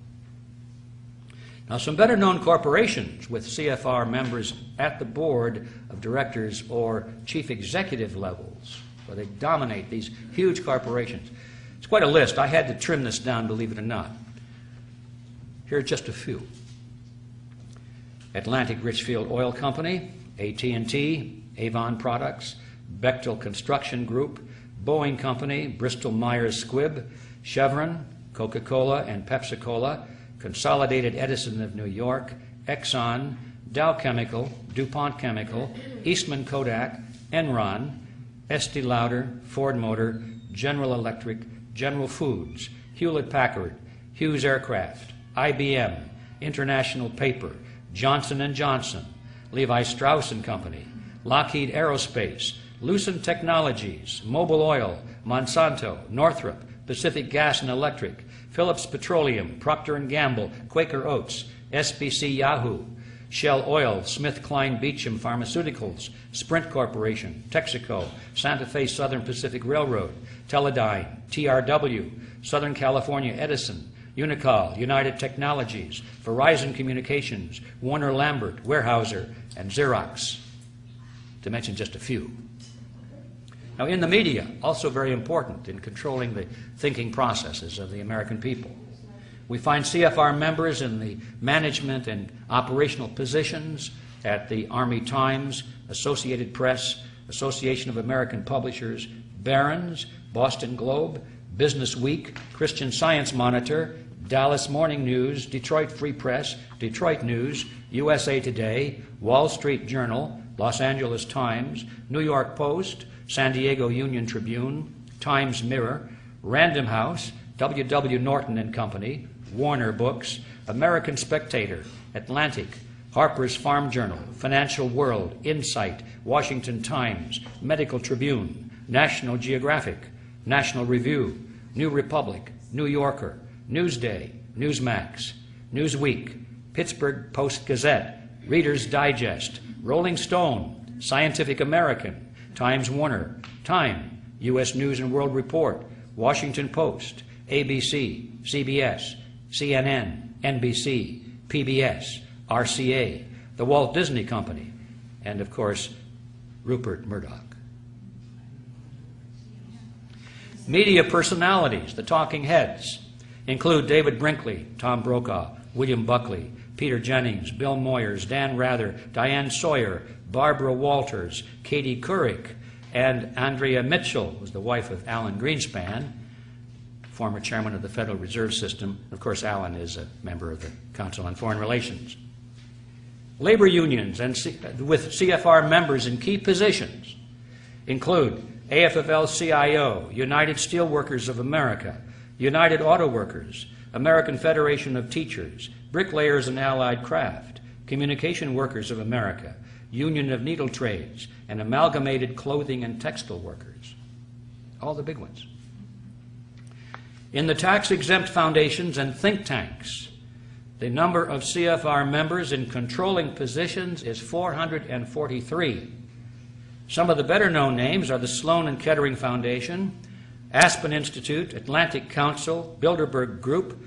Now, some better-known corporations with CFR members at the board of directors or chief executive levels, where they dominate these huge corporations. It's quite a list. I had to trim this down, believe it or not. Here are just a few. Atlantic Richfield Oil Company, AT&T, Avon Products, Bechtel Construction Group, Boeing Company, Bristol Myers Squibb, Chevron, Coca-Cola and Pepsi-Cola, Consolidated Edison of New York, Exxon, Dow Chemical, DuPont Chemical, Eastman Kodak, Enron, Estee Lauder, Ford Motor, General Electric, General Foods, Hewlett-Packard, Hughes Aircraft, IBM, International Paper, Johnson & Johnson, Levi Strauss & Company, Lockheed Aerospace, Lucent Technologies, Mobil Oil, Monsanto, Northrop, Pacific Gas and Electric, Phillips Petroleum, Procter & Gamble, Quaker Oats, SBC Yahoo, Shell Oil, SmithKline Beecham Pharmaceuticals, Sprint Corporation, Texaco, Santa Fe Southern Pacific Railroad, Teledyne, TRW, Southern California Edison, Unicol, United Technologies, Verizon Communications, Warner Lambert, Weyerhaeuser, and Xerox, to mention just a few. Now, in the media, also very important in controlling the thinking processes of the American people. We find CFR members in the management and operational positions at the Army Times, Associated Press, Association of American Publishers, Barron's, Boston Globe, Business Week, Christian Science Monitor, Dallas Morning News, Detroit Free Press, Detroit News, USA Today, Wall Street Journal, Los Angeles Times, New York Post, San Diego Union Tribune, Times Mirror, Random House, W.W. Norton and Company, Warner Books, American Spectator, Atlantic, Harper's Farm Journal, Financial World, Insight, Washington Times, Medical Tribune, National Geographic, National Review, New Republic, New Yorker, Newsday, Newsmax, Newsweek, Pittsburgh Post-Gazette, Reader's Digest, Rolling Stone, Scientific American, Times Warner, Time, U.S. News and World Report, Washington Post, ABC, CBS, CNN, NBC, PBS, RCA, the Walt Disney Company, and of course, Rupert Murdoch. Media personalities, the talking heads, include David Brinkley, Tom Brokaw, William Buckley, Peter Jennings, Bill Moyers, Dan Rather, Diane Sawyer, Barbara Walters, Katie Couric, and Andrea Mitchell, who was the wife of Alan Greenspan, former chairman of the Federal Reserve System. Of course, Alan is a member of the Council on Foreign Relations. Labor unions and with CFR members in key positions include AFL-CIO, United Steelworkers of America, United Auto Workers, American Federation of Teachers, Bricklayers and Allied Craft, Communication Workers of America, Union of Needle Trades, and Amalgamated Clothing and Textile Workers. All the big ones. In the tax-exempt foundations and think tanks, the number of CFR members in controlling positions is 443. Some of the better-known names are the Sloan and Kettering Foundation, Aspen Institute, Atlantic Council, Bilderberg Group,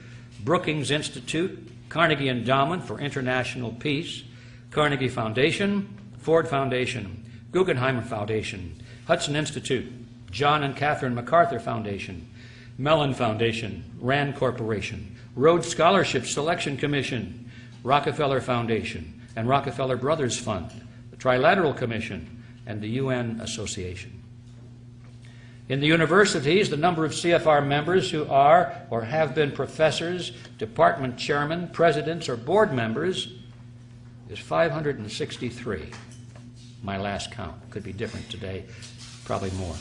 Brookings Institute, Carnegie Endowment for International Peace, Carnegie Foundation, Ford Foundation, Guggenheim Foundation, Hudson Institute, John and Catherine MacArthur Foundation, Mellon Foundation, Rand Corporation, Rhodes Scholarship Selection Commission, Rockefeller Foundation, and Rockefeller Brothers Fund, the Trilateral Commission, and the UN Association. In the universities, the number of CFR members who are or have been professors, department chairmen, presidents, or board members is 563. My last count. Could be different today, probably more.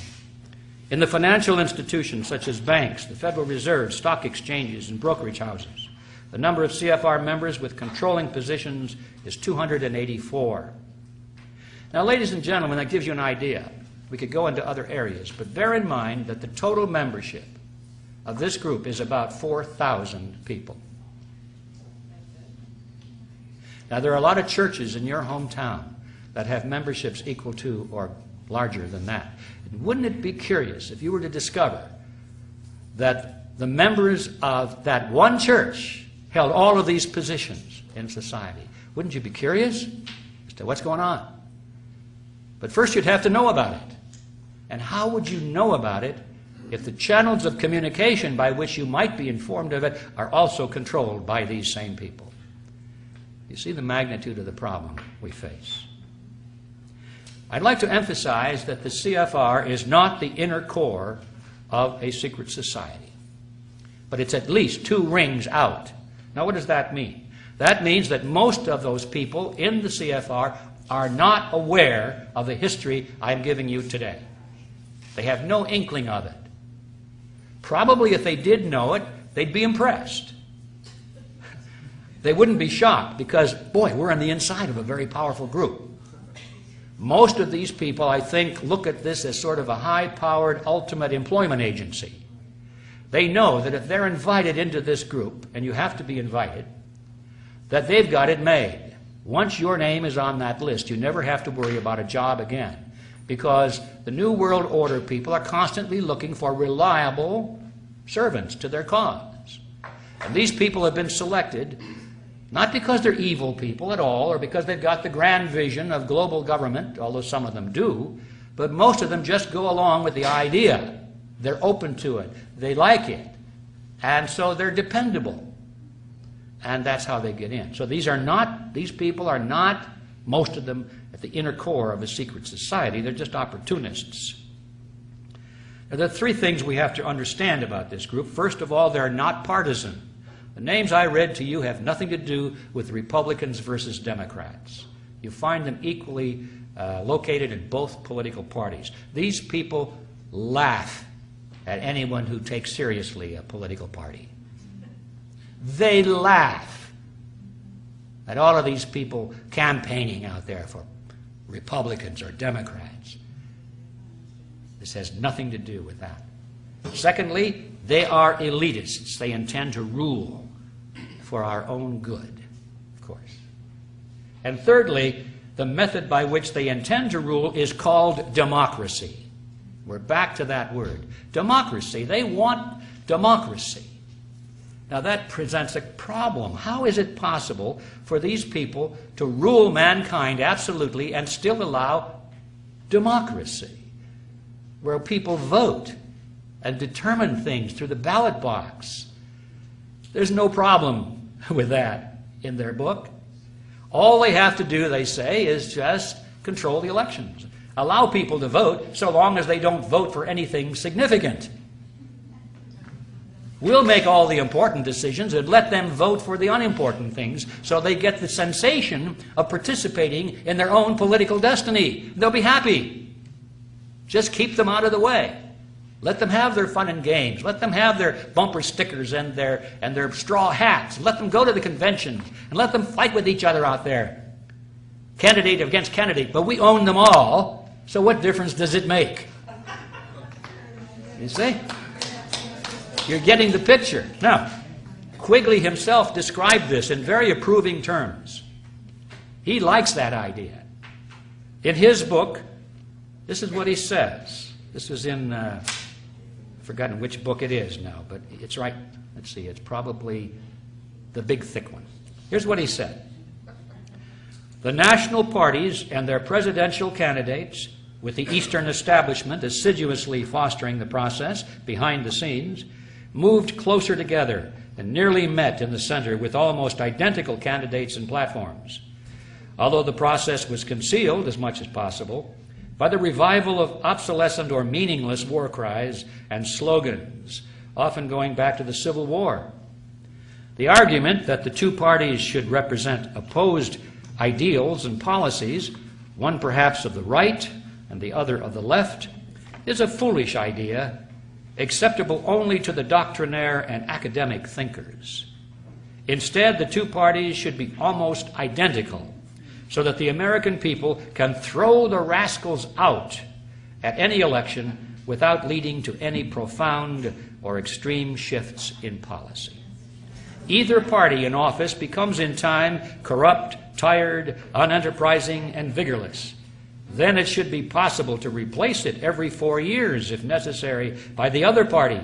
In the financial institutions such as banks, the Federal Reserve, stock exchanges, and brokerage houses, the number of CFR members with controlling positions is 284. Now, ladies and gentlemen, that gives you an idea. We could go into other areas, but bear in mind that the total membership of this group is about 4,000 people. Now, there are a lot of churches in your hometown that have memberships equal to or larger than that. Wouldn't it be curious if you were to discover that the members of that one church held all of these positions in society? Wouldn't you be curious as to what's going on? But first you'd have to know about it. And how would you know about it if the channels of communication by which you might be informed of it are also controlled by these same people? You see the magnitude of the problem we face. I'd like to emphasize that the CFR is not the inner core of a secret society, but it's at least 2 rings out. Now, what does that mean? That means that most of those people in the CFR are not aware of the history I'm giving you today. They have no inkling of it. Probably if they did know it, they'd be impressed. They wouldn't be shocked because, boy, we're on the inside of a very powerful group. Most of these people, I think, look at this as sort of a high-powered ultimate employment agency. They know that if they're invited into this group, and you have to be invited, that they've got it made. Once your name is on that list, you never have to worry about a job again, because the New World Order people are constantly looking for reliable servants to their cause. And these people have been selected not because they're evil people at all, or because they've got the grand vision of global government, although some of them do, but most of them just go along with the idea. They're open to it. They like it. And so they're dependable. And that's how they get in. So these people are not, most of them, at the inner core of a secret society. They're just opportunists. Now, there are three things we have to understand about this group. First of all, they're not partisan. The names I read to you have nothing to do with Republicans versus Democrats. You find them equally located in both political parties. These people laugh at anyone who takes seriously a political party. They laugh at all of these people campaigning out there for Republicans or Democrats. This has nothing to do with that. Secondly, they are elitists. They intend to rule for our own good, of course. And thirdly, the method by which they intend to rule is called democracy. We're back to that word. Democracy. They want democracy. Now that presents a problem. How is it possible for these people to rule mankind absolutely and still allow democracy, where people vote and determine things through the ballot box? There's no problem with that in their book. All they have to do, they say, is just control the elections. Allow people to vote so long as they don't vote for anything significant. We'll make all the important decisions and let them vote for the unimportant things so they get the sensation of participating in their own political destiny. They'll be happy. Just keep them out of the way. Let them have their fun and games. Let them have their bumper stickers and their straw hats. Let them go to the conventions and let them fight with each other out there. Candidate against candidate, but we own them all, so what difference does it make? You see? You're getting the picture. Now, Quigley himself described this in very approving terms. He likes that idea. In his book, this is what he says. This is in, I've forgotten which book it is now, but it's right. Let's see, it's probably the big thick one. Here's what he said. The national parties and their presidential candidates, with the Eastern establishment assiduously fostering the process behind the scenes, moved closer together and nearly met in the center with almost identical candidates and platforms. Although the process was concealed as much as possible by the revival of obsolescent or meaningless war cries and slogans, often going back to the Civil War. The argument that the two parties should represent opposed ideals and policies, one perhaps of the right and the other of the left, is a foolish idea, acceptable only to the doctrinaire and academic thinkers. Instead, the two parties should be almost identical, so that the American people can throw the rascals out at any election without leading to any profound or extreme shifts in policy. Either party in office becomes in time corrupt, tired, unenterprising, and vigorless. Then it should be possible to replace it every 4 years, if necessary, by the other party,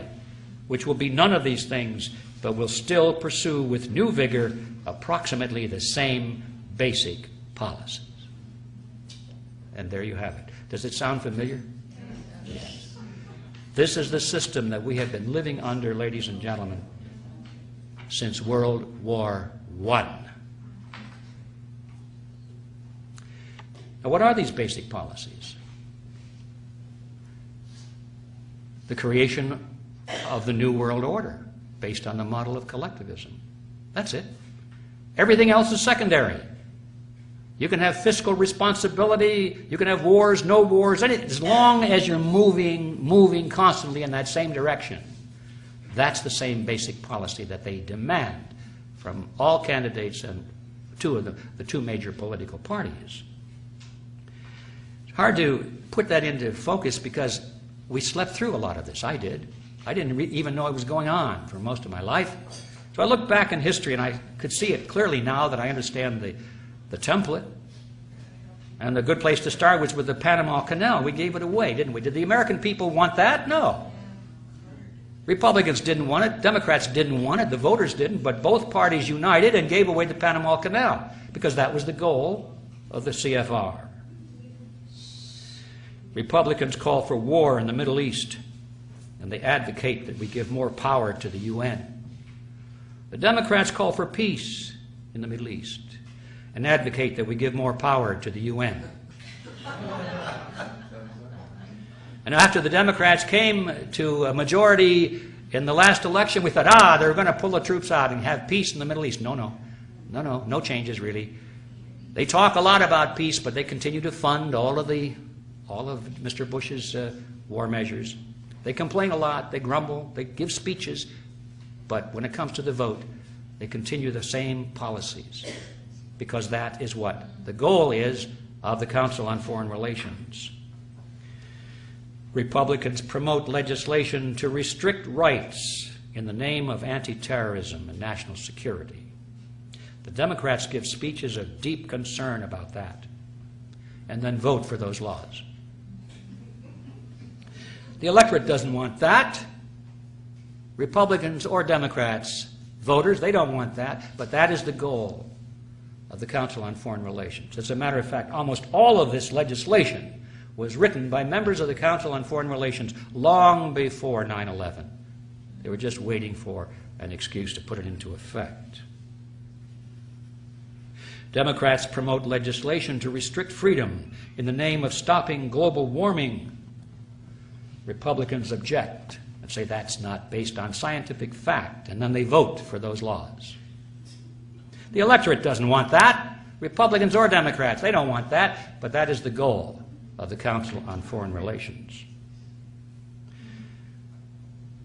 which will be none of these things, but will still pursue with new vigor approximately the same basic policies. And there you have it. Does it sound familiar? Yes. This is the system that we have been living under, ladies and gentlemen, since World War I. Now, what are these basic policies? The creation of the New World Order based on the model of collectivism. That's it. Everything else is secondary. You can have fiscal responsibility, you can have wars, no wars, anything, as long as you're moving constantly in that same direction. That's the same basic policy that they demand from all candidates and the two major political parties. Hard to put that into focus because we slept through a lot of this. I did. I didn't even know it was going on for most of my life. So I look back in history and I could see it clearly now that I understand the template. And the good place to start was with the Panama Canal. We gave it away, didn't we? Did the American people want that? No. Republicans didn't want it. Democrats didn't want it. The voters didn't. But both parties united and gave away the Panama Canal because that was the goal of the CFR. Republicans call for war in the Middle East, and they advocate that we give more power to the UN. The Democrats call for peace in the Middle East and advocate that we give more power to the UN. And after the Democrats came to a majority in the last election, we thought, they're going to pull the troops out and have peace in the Middle East. No changes really. They talk a lot about peace, but they continue to fund all of Mr. Bush's war measures. They complain a lot, they grumble, they give speeches, but when it comes to the vote, they continue the same policies because that is what the goal is of the Council on Foreign Relations. Republicans promote legislation to restrict rights in the name of anti-terrorism and national security. The Democrats give speeches of deep concern about that and then vote for those laws. The electorate doesn't want that. Republicans or Democrats, voters, they don't want that, but that is the goal of the Council on Foreign Relations. As a matter of fact, almost all of this legislation was written by members of the Council on Foreign Relations long before 9/11. They were just waiting for an excuse to put it into effect. Democrats promote legislation to restrict freedom in the name of stopping global warming. Republicans object and say that's not based on scientific fact, and then they vote for those laws. The electorate doesn't want that. Republicans or Democrats, they don't want that, but that is the goal of the Council on Foreign Relations.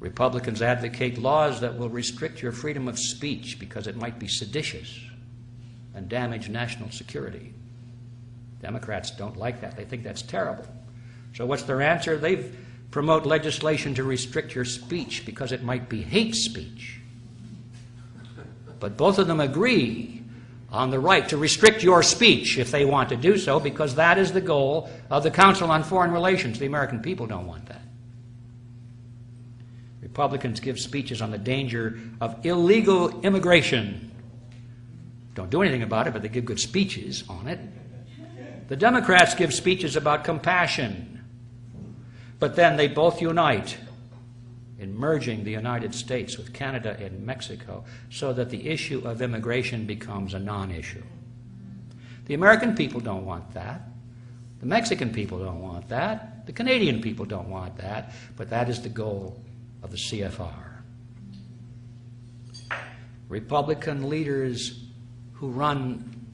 Republicans advocate laws that will restrict your freedom of speech because it might be seditious and damage national security. Democrats don't like that. They think that's terrible. So what's their answer? They promote legislation to restrict your speech because it might be hate speech. But both of them agree on the right to restrict your speech if they want to do so, because that is the goal of the Council on Foreign Relations. The American people don't want that. Republicans give speeches on the danger of illegal immigration. Don't do anything about it, but they give good speeches on it. The Democrats give speeches about compassion, but then they both unite in merging the United States with Canada and Mexico so that the issue of immigration becomes a non-issue. The American people don't want that. The Mexican people don't want that. The Canadian people don't want that. But that is the goal of the CFR. Republican leaders who run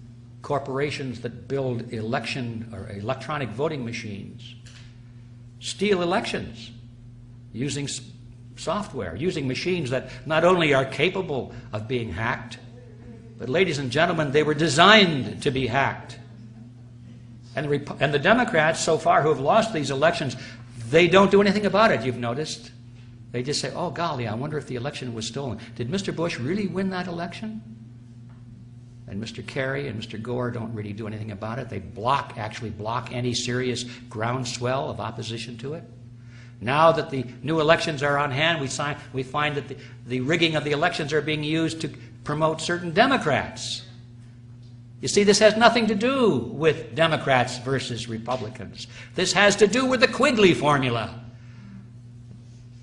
corporations that build election or electronic voting machines steal elections using software, using machines that not only are capable of being hacked, but, ladies and gentlemen, they were designed to be hacked. And the Democrats, so far, who have lost these elections, they don't do anything about it, you've noticed. They just say, oh, golly, I wonder if the election was stolen. Did Mr. Bush really win that election? And Mr. Kerry and Mr. Gore don't really do anything about it. They actually block any serious groundswell of opposition to it. Now that the new elections are on hand, we find that the rigging of the elections are being used to promote certain Democrats. You see, this has nothing to do with Democrats versus Republicans. This has to do with the Quigley Formula.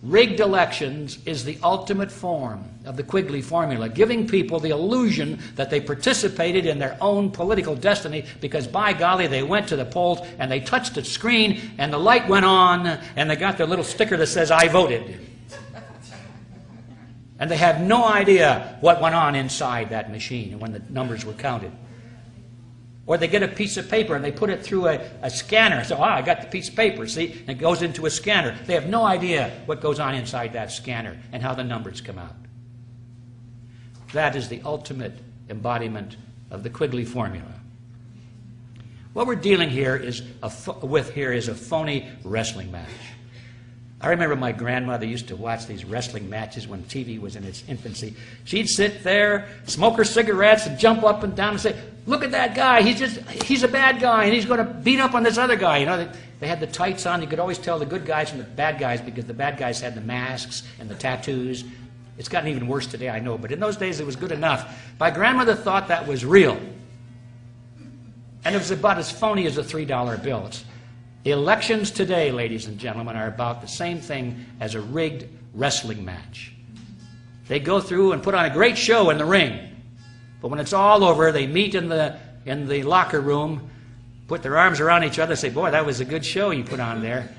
Rigged elections is the ultimate form of the Quigley Formula, giving people the illusion that they participated in their own political destiny because, by golly, they went to the polls and they touched a screen and the light went on and they got their little sticker that says, I voted. And they have no idea what went on inside that machine when the numbers were counted. Or they get a piece of paper and they put it through a scanner. So, I got the piece of paper, see? And it goes into a scanner. They have no idea what goes on inside that scanner and how the numbers come out. That is the ultimate embodiment of the Quigley Formula. What we're dealing here with is a phony wrestling match. I remember my grandmother used to watch these wrestling matches when TV was in its infancy. She'd sit there, smoke her cigarettes, and jump up and down and say, "Look at that guy, he's a bad guy, and he's going to beat up on this other guy." You know, they had the tights on. You could always tell the good guys from the bad guys because the bad guys had the masks and the tattoos. It's gotten even worse today, I know, but in those days it was good enough. My grandmother thought that was real. And it was about as phony as a $3 bill. Elections today, ladies and gentlemen, are about the same thing as a rigged wrestling match. They go through and put on a great show in the ring. But when it's all over, they meet in the locker room, put their arms around each other, say, "Boy, that was a good show you put on there."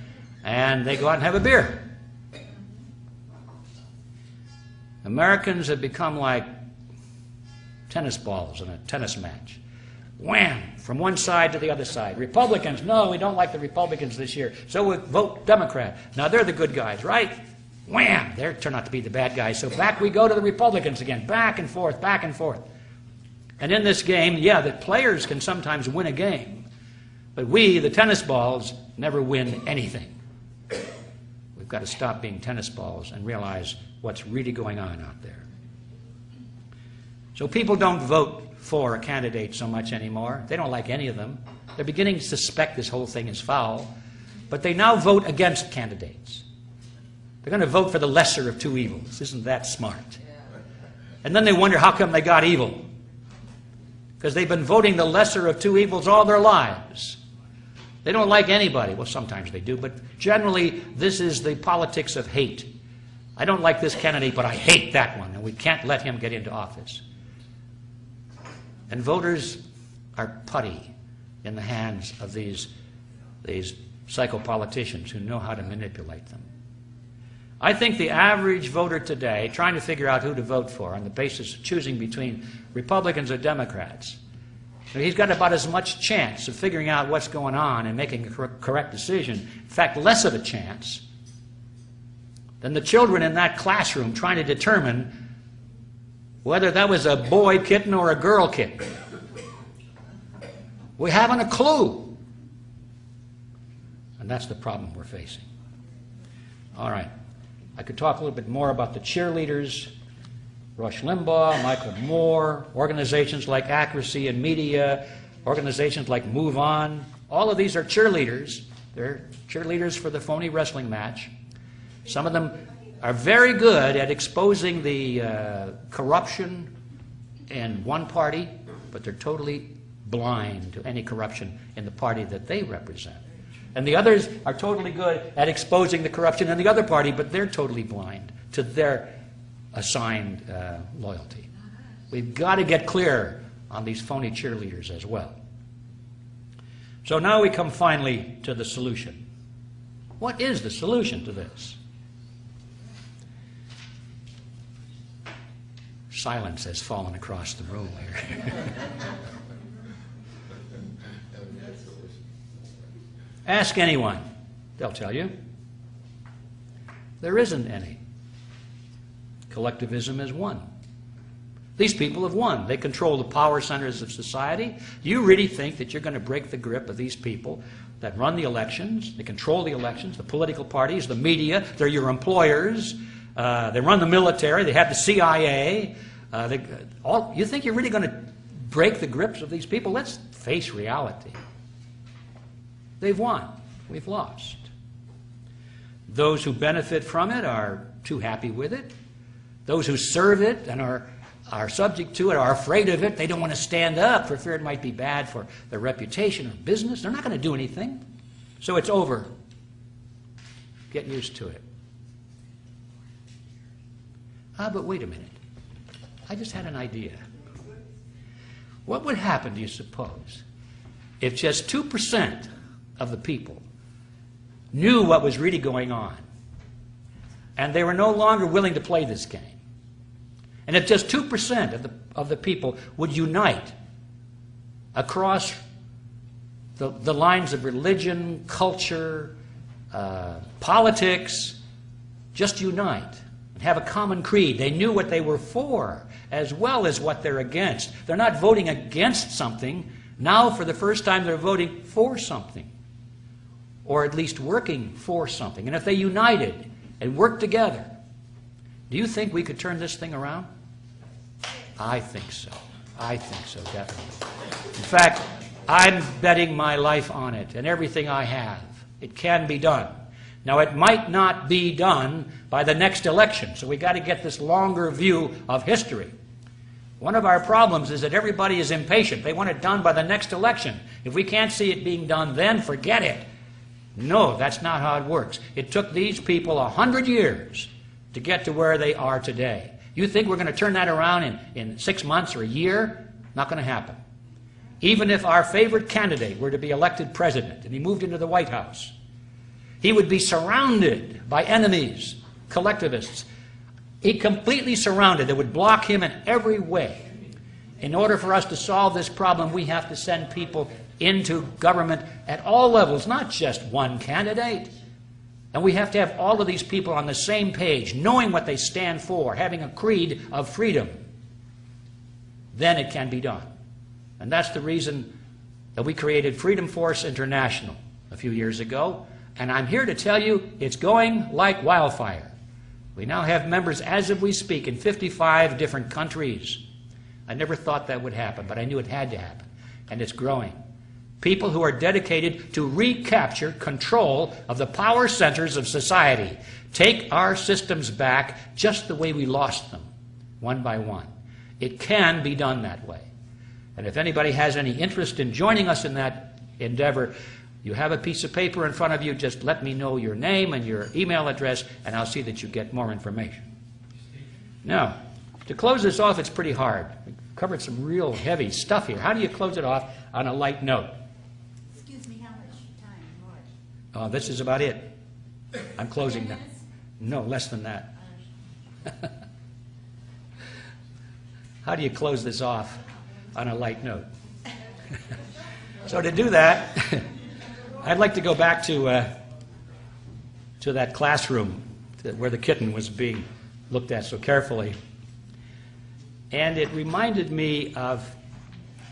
And they go out and have a beer. Americans have become like tennis balls in a tennis match. Wham! From one side to the other side. Republicans, no, we don't like the Republicans this year, so we vote Democrat. Now they're the good guys, right? Wham! They turn out to be the bad guys, so back we go to the Republicans again. Back and forth, back and forth. And in this game, yeah, the players can sometimes win a game, but we, the tennis balls, never win anything. We've got to stop being tennis balls and realize what's really going on out there. So people don't vote for a candidate so much anymore. They don't like any of them. They're beginning to suspect this whole thing is foul, but they now vote against candidates. They're going to vote for the lesser of two evils. Isn't that smart? And then they wonder how come they got evil. Because they've been voting the lesser of two evils all their lives. They don't like anybody. Well, sometimes they do, but generally this is the politics of hate. I don't like this candidate, but I hate that one, and we can't let him get into office. And voters are putty in the hands of these psychopoliticians who know how to manipulate them. I think the average voter today, trying to figure out who to vote for on the basis of choosing between Republicans or Democrats, he's got about as much chance of figuring out what's going on and making a correct decision, in fact, less of a chance, than the children in that classroom trying to determine whether that was a boy kitten or a girl kitten. We haven't a clue. And that's the problem we're facing. All right. I could talk a little bit more about the cheerleaders, Rush Limbaugh, Michael Moore, organizations like Accuracy in Media, organizations like Move On. All of these are cheerleaders. They're cheerleaders for the phony wrestling match. Some of them are very good at exposing the corruption in one party, but they're totally blind to any corruption in the party that they represent. And the others are totally good at exposing the corruption in the other party, but they're totally blind to their assigned loyalty. We've got to get clear on these phony cheerleaders as well. So now we come finally to the solution. What is the solution to this? Silence has fallen across the room here. Ask anyone. They'll tell you. There isn't any. Collectivism has won. These people have won. They control the power centers of society. You really think that you're going to break the grip of these people that run the elections, they control the elections, the political parties, the media, they're your employers, they run the military, they have the CIA. You think you're really going to break the grips of these people? Let's face reality. They've won. We've lost. Those who benefit from it are too happy with it. Those who serve it and are subject to it are afraid of it. They don't want to stand up for fear it might be bad for their reputation or business. They're not going to do anything. So it's over. Get used to it. But wait a minute. I just had an idea. What would happen, do you suppose, if just 2% of the people knew what was really going on and they were no longer willing to play this game? And if just 2% of the people would unite across the lines of religion, culture, politics, just unite and have a common creed. They knew what they were for as well as what they're against. They're not voting against something. Now, for the first time, they're voting for something, or at least working for something. And if they united and worked together, do you think we could turn this thing around? I think so. I think so, definitely. In fact, I'm betting my life on it and everything I have. It can be done. Now, it might not be done by the next election, so we've got to get this longer view of history. One of our problems is that everybody is impatient. They want it done by the next election. If we can't see it being done then, forget it. No, that's not how it works. It took these people 100 years to get to where they are today. You think we're going to turn that around in 6 months or a year? Not going to happen. Even if our favorite candidate were to be elected president and he moved into the White House, he would be surrounded by enemies, collectivists. He completely surrounded. They would block him in every way. In order for us to solve this problem, we have to send people into government at all levels, not just one candidate. And we have to have all of these people on the same page, knowing what they stand for, having a creed of freedom. Then it can be done. And that's the reason that we created Freedom Force International a few years ago. And I'm here to tell you it's going like wildfire. We now have members, as of we speak, in 55 different countries. I never thought that would happen, but I knew it had to happen. And it's growing. People who are dedicated to recapture control of the power centers of society. Take our systems back just the way we lost them, one by one. It can be done that way. And if anybody has any interest in joining us in that endeavor, you have a piece of paper in front of you. Just let me know your name and your email address, and I'll see that you get more information. Now, to close this off, it's pretty hard. We've covered some real heavy stuff here. How do you close it off on a light note? Excuse me, how much time more? This is about it. I'm closing now. No, less than that. How do you close this off on a light note? So to do that, I'd like to go back to that classroom where the kitten was being looked at so carefully. And it reminded me of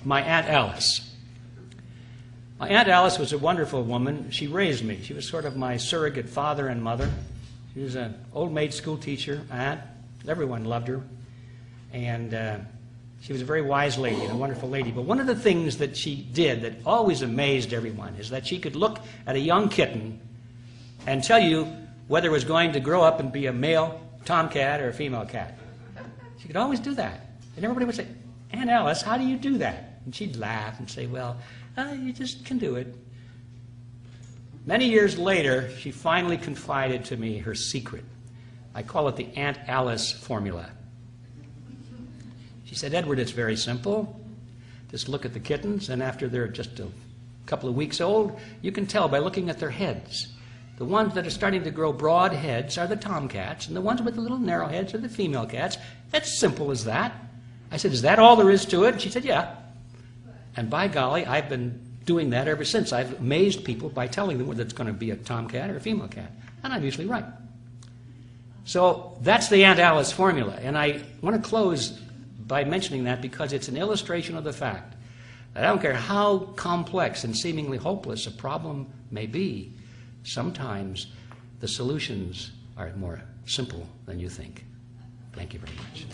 my Aunt Alice. My Aunt Alice was a wonderful woman. She raised me. She was sort of my surrogate father and mother. She was an old maid school teacher, aunt. Everyone loved her. And she was a very wise lady and a wonderful lady. But one of the things that she did that always amazed everyone is that she could look at a young kitten and tell you whether it was going to grow up and be a male tomcat or a female cat. She could always do that. And everybody would say, Aunt Alice, how do you do that? And she'd laugh and say, well, you just can do it. Many years later, she finally confided to me her secret. I call it the Aunt Alice formula. She said, Edward, it's very simple. Just look at the kittens, and after they're just a couple of weeks old, you can tell by looking at their heads. The ones that are starting to grow broad heads are the tomcats, and the ones with the little narrow heads are the female cats. It's simple as that. I said, is that all there is to it? And she said, yeah. And by golly, I've been doing that ever since. I've amazed people by telling them whether it's going to be a tomcat or a female cat. And I'm usually right. So that's the Aunt Alice formula. And I want to close by mentioning that because it's an illustration of the fact that I don't care how complex and seemingly hopeless a problem may be, sometimes the solutions are more simple than you think. Thank you very much.